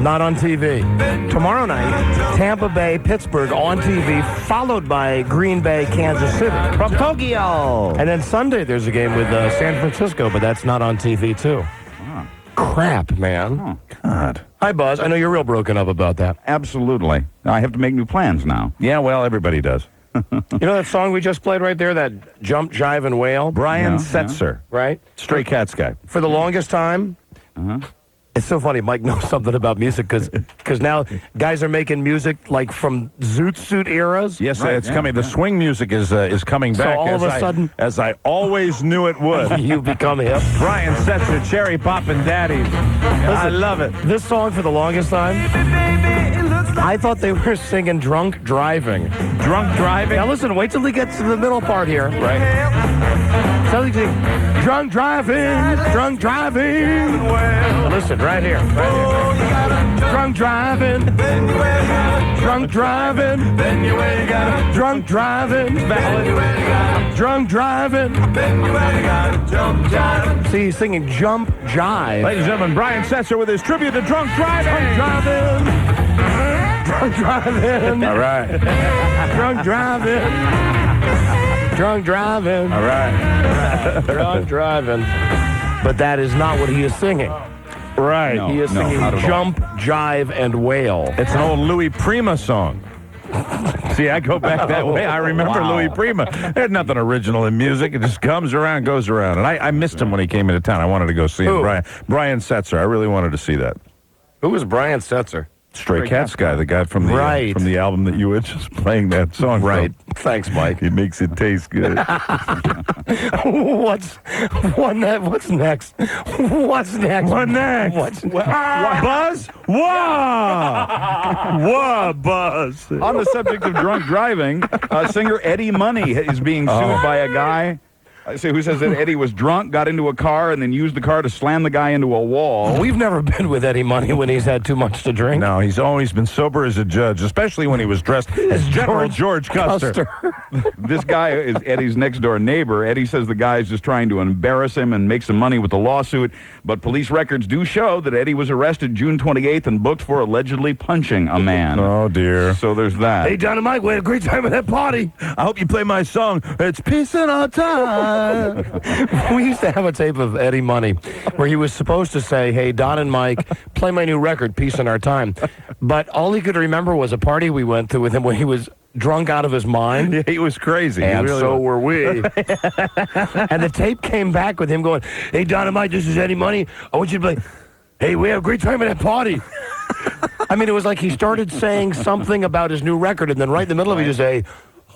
Not on TV. Tomorrow night, Tampa Bay, Pittsburgh on TV, followed by Green Bay, Kansas City. From Tokyo. And then Sunday, there's a game with San Francisco, but that's not on TV, too. Crap, man. Oh, God. Hi, Buzz. I know you're real broken up about that. Absolutely. I have to make new plans now. Yeah, well, everybody does. You know that song we just played right there, that Jump, Jive, and Wail? Brian Setzer. Right? Stray Cats guy. For the longest time, it's so funny. Mike knows something about music because now guys are making music like from Zoot Suit eras. Yes, it's coming. The swing music is coming back. So all of a sudden, as I always knew it would. You become hip. Brian Setzer, Cherry Poppin' Daddy. I love it. This song for the longest time, I thought they were singing Drunk Driving. Drunk Driving? Now listen, wait till he gets to the middle part here. Right. So they sing, Drunk Driving, Drunk Driving. Now listen, right here. Drunk driving, drunk driving, drunk driving, drunk driving. See, he's singing Jump Jive. Ladies and gentlemen, Brian Setzer with his tribute to Drunk Driving. Drunk driving. All right. Drunk driving. Drunk driving. All right. Drunk driving. But that is not what he is singing. Right. He is singing Jump, Jive, and Wail. It's an old Louis Prima song. See, I go back that way. I remember Louis Prima. There's nothing original in music. It just comes around, goes around. And I missed him when he came into town. I wanted to go see him. Brian Setzer. I really wanted to see that. Who was Brian Setzer? Stray Cats guy, the guy from the album that you were just playing that song. Right. From. Thanks, Mike. He makes it taste good. What's next? What's next? What next? Buzz? Whoa! Whoa, Buzz. On the subject of drunk driving, singer Eddie Money is being sued by a guy who says that Eddie was drunk, got into a car, and then used the car to slam the guy into a wall. We've never been with Eddie Money when he's had too much to drink. No, he's always been sober as a judge, especially when he was dressed as General George Custer. This guy is Eddie's next-door neighbor. Eddie says the guy is just trying to embarrass him and make some money with the lawsuit, but police records do show that Eddie was arrested June 28th and booked for allegedly punching a man. Oh, dear. So there's that. Hey, Don and Mike, we had a great time at that party. I hope you play my song, It's Peace in Our Time. We used to have a tape of Eddie Money where he was supposed to say, hey, Don and Mike, play my new record, Peace in Our Time. But all he could remember was a party we went to with him when he was drunk out of his mind. Yeah, he was crazy. And really so were we. And the tape came back with him going, hey, Don and Mike, this is Eddie Money. I want you to play, hey, we had a great time at that party. I mean, it was like he started saying something about his new record, and then right in the middle of it, he just say,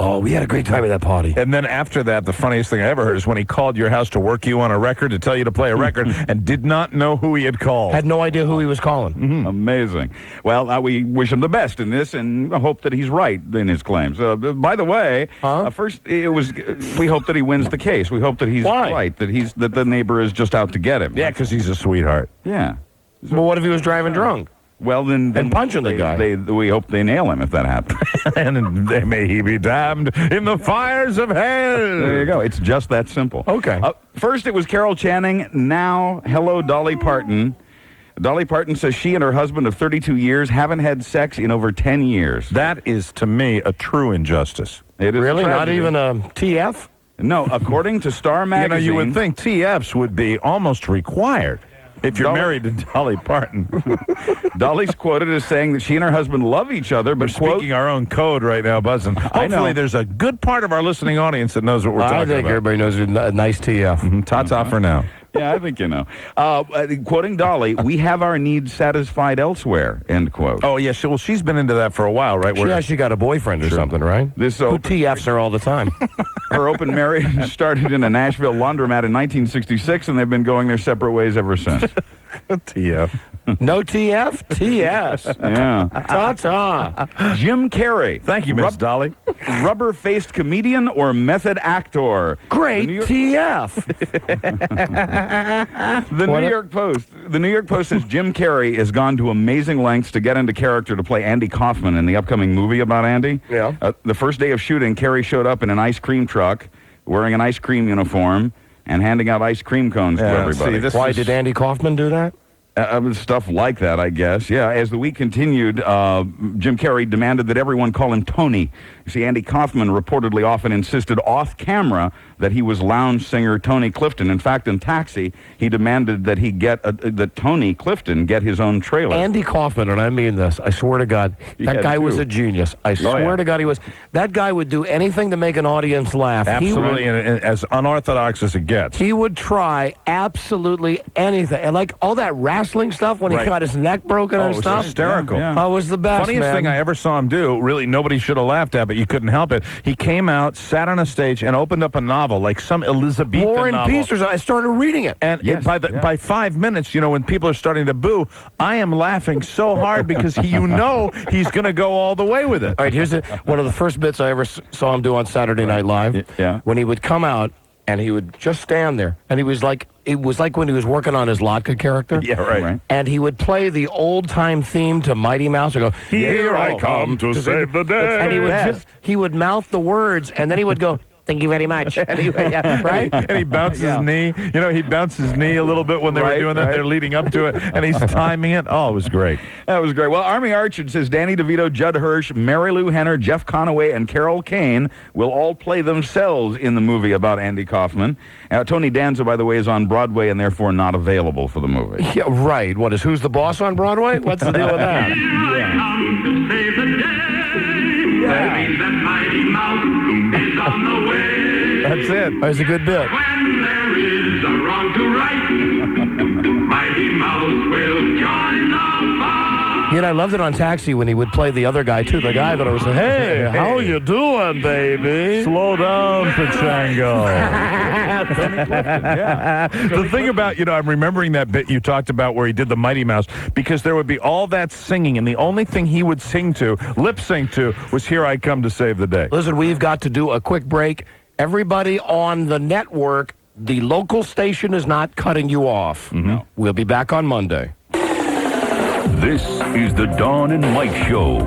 "Oh, we had a great time at that party." And then after that, the funniest thing I ever heard is when he called your house to work you on a record, to tell you to play a record, and did not know who he had called. Had no idea who he was calling. Mm-hmm. Amazing. Well, we wish him the best in this, and hope that he's right in his claims. By the way, first we hope that he wins the case. We hope that he's right, that the neighbor is just out to get him. Yeah, because he's a sweetheart. Yeah. Well, what if he was driving drunk? Well, then punching the guy. We hope they nail him if that happens. And may he be damned in the fires of hell. There you go. It's just that simple. Okay. First, it was Carol Channing. Now, hello, Dolly Parton. Dolly Parton says she and her husband of 32 years haven't had sex in over 10 years. That is, to me, a true injustice. It is really? Not tragedy. even a TF? No, according to Star Magazine. You would think TFs would be almost required. If you're married to Dolly Parton. Dolly's quoted as saying that she and her husband love each other, but we're speaking our own code right now, Buzzin'. Hopefully there's a good part of our listening audience that knows what we're talking about. I think everybody knows a nice TF. Mm-hmm. Ta-ta for now. Yeah, I think you know. Quoting Dolly, we have our needs satisfied elsewhere, end quote. Oh, yeah. Well, she's been into that for a while, right? She actually got a boyfriend or something, right? Who TFs her all the time. Her open marriage started in a Nashville laundromat in 1966, and they've been going their separate ways ever since. TF. No TF? TS. Yeah. Ta-ta. Jim Carrey. Thank you, Miss Dolly. Rubber-faced comedian or method actor? Great TF. The New York Post says Jim Carrey has gone to amazing lengths to get into character to play Andy Kaufman in the upcoming movie about Andy. Yeah. The first day of shooting, Carrey showed up in an ice cream truck, wearing an ice cream uniform, and handing out ice cream cones to everybody. Why did Andy Kaufman do that? Stuff like that, I guess. Yeah, as the week continued, Jim Carrey demanded that everyone call him Tony. You see, Andy Kaufman reportedly often insisted off camera that he was lounge singer Tony Clifton. In fact, in Taxi, he demanded that that Tony Clifton get his own trailer. Andy Kaufman, and I mean this, I swear to God, that guy was a genius. I swear to God he was. That guy would do anything to make an audience laugh. Absolutely, and as unorthodox as it gets. He would try absolutely anything. And like all that wrestling stuff when he got his neck broken and stuff. It was hysterical. Oh, it was the best, Funniest thing I ever saw him do, really nobody should have laughed at, but you couldn't help it. He came out, sat on a stage, and opened up a novel, like some Elizabethan War and novel. Peace. I started reading it. And by 5 minutes, when people are starting to boo, I am laughing so hard because he's going to go all the way with it. All right, here's one of the first bits I ever saw him do on Saturday Night Live. Yeah. When he would come out, and he would just stand there, and it was like when he was working on his Latka character. Yeah, right. And he would play the old-time theme to Mighty Mouse and go, "Here I come to save the day." And he would mouth the words, and then he would go, "Thank you very much." Right? And he bounces his knee. He bounced his knee a little bit when they were doing that. They're leading up to it, and he's timing it. Oh, it was great. That was great. Well, Army Archer says Danny DeVito, Judd Hirsch, Mary Lou Henner, Jeff Conaway, and Carol Kane will all play themselves in the movie about Andy Kaufman. Tony Danza, by the way, is on Broadway and therefore not available for the movie. Yeah, right. What is Who's the Boss on Broadway? What's the deal with that? That's it. That's a good bit. When there is a wrong to right, Mighty Mouse will join the fun. I loved it on Taxi when he would play the other guy, too. The guy that was like, hey, how you doing, baby? Slow down, Pachango. The thing about, I'm remembering that bit you talked about where he did the Mighty Mouse, because there would be all that singing, and the only thing he would lip sync to, was Here I Come to Save the Day. Listen, we've got to do a quick break. Everybody on the network, the local station is not cutting you off. Mm-hmm. We'll be back on Monday. This is the Dawn and Mike Show.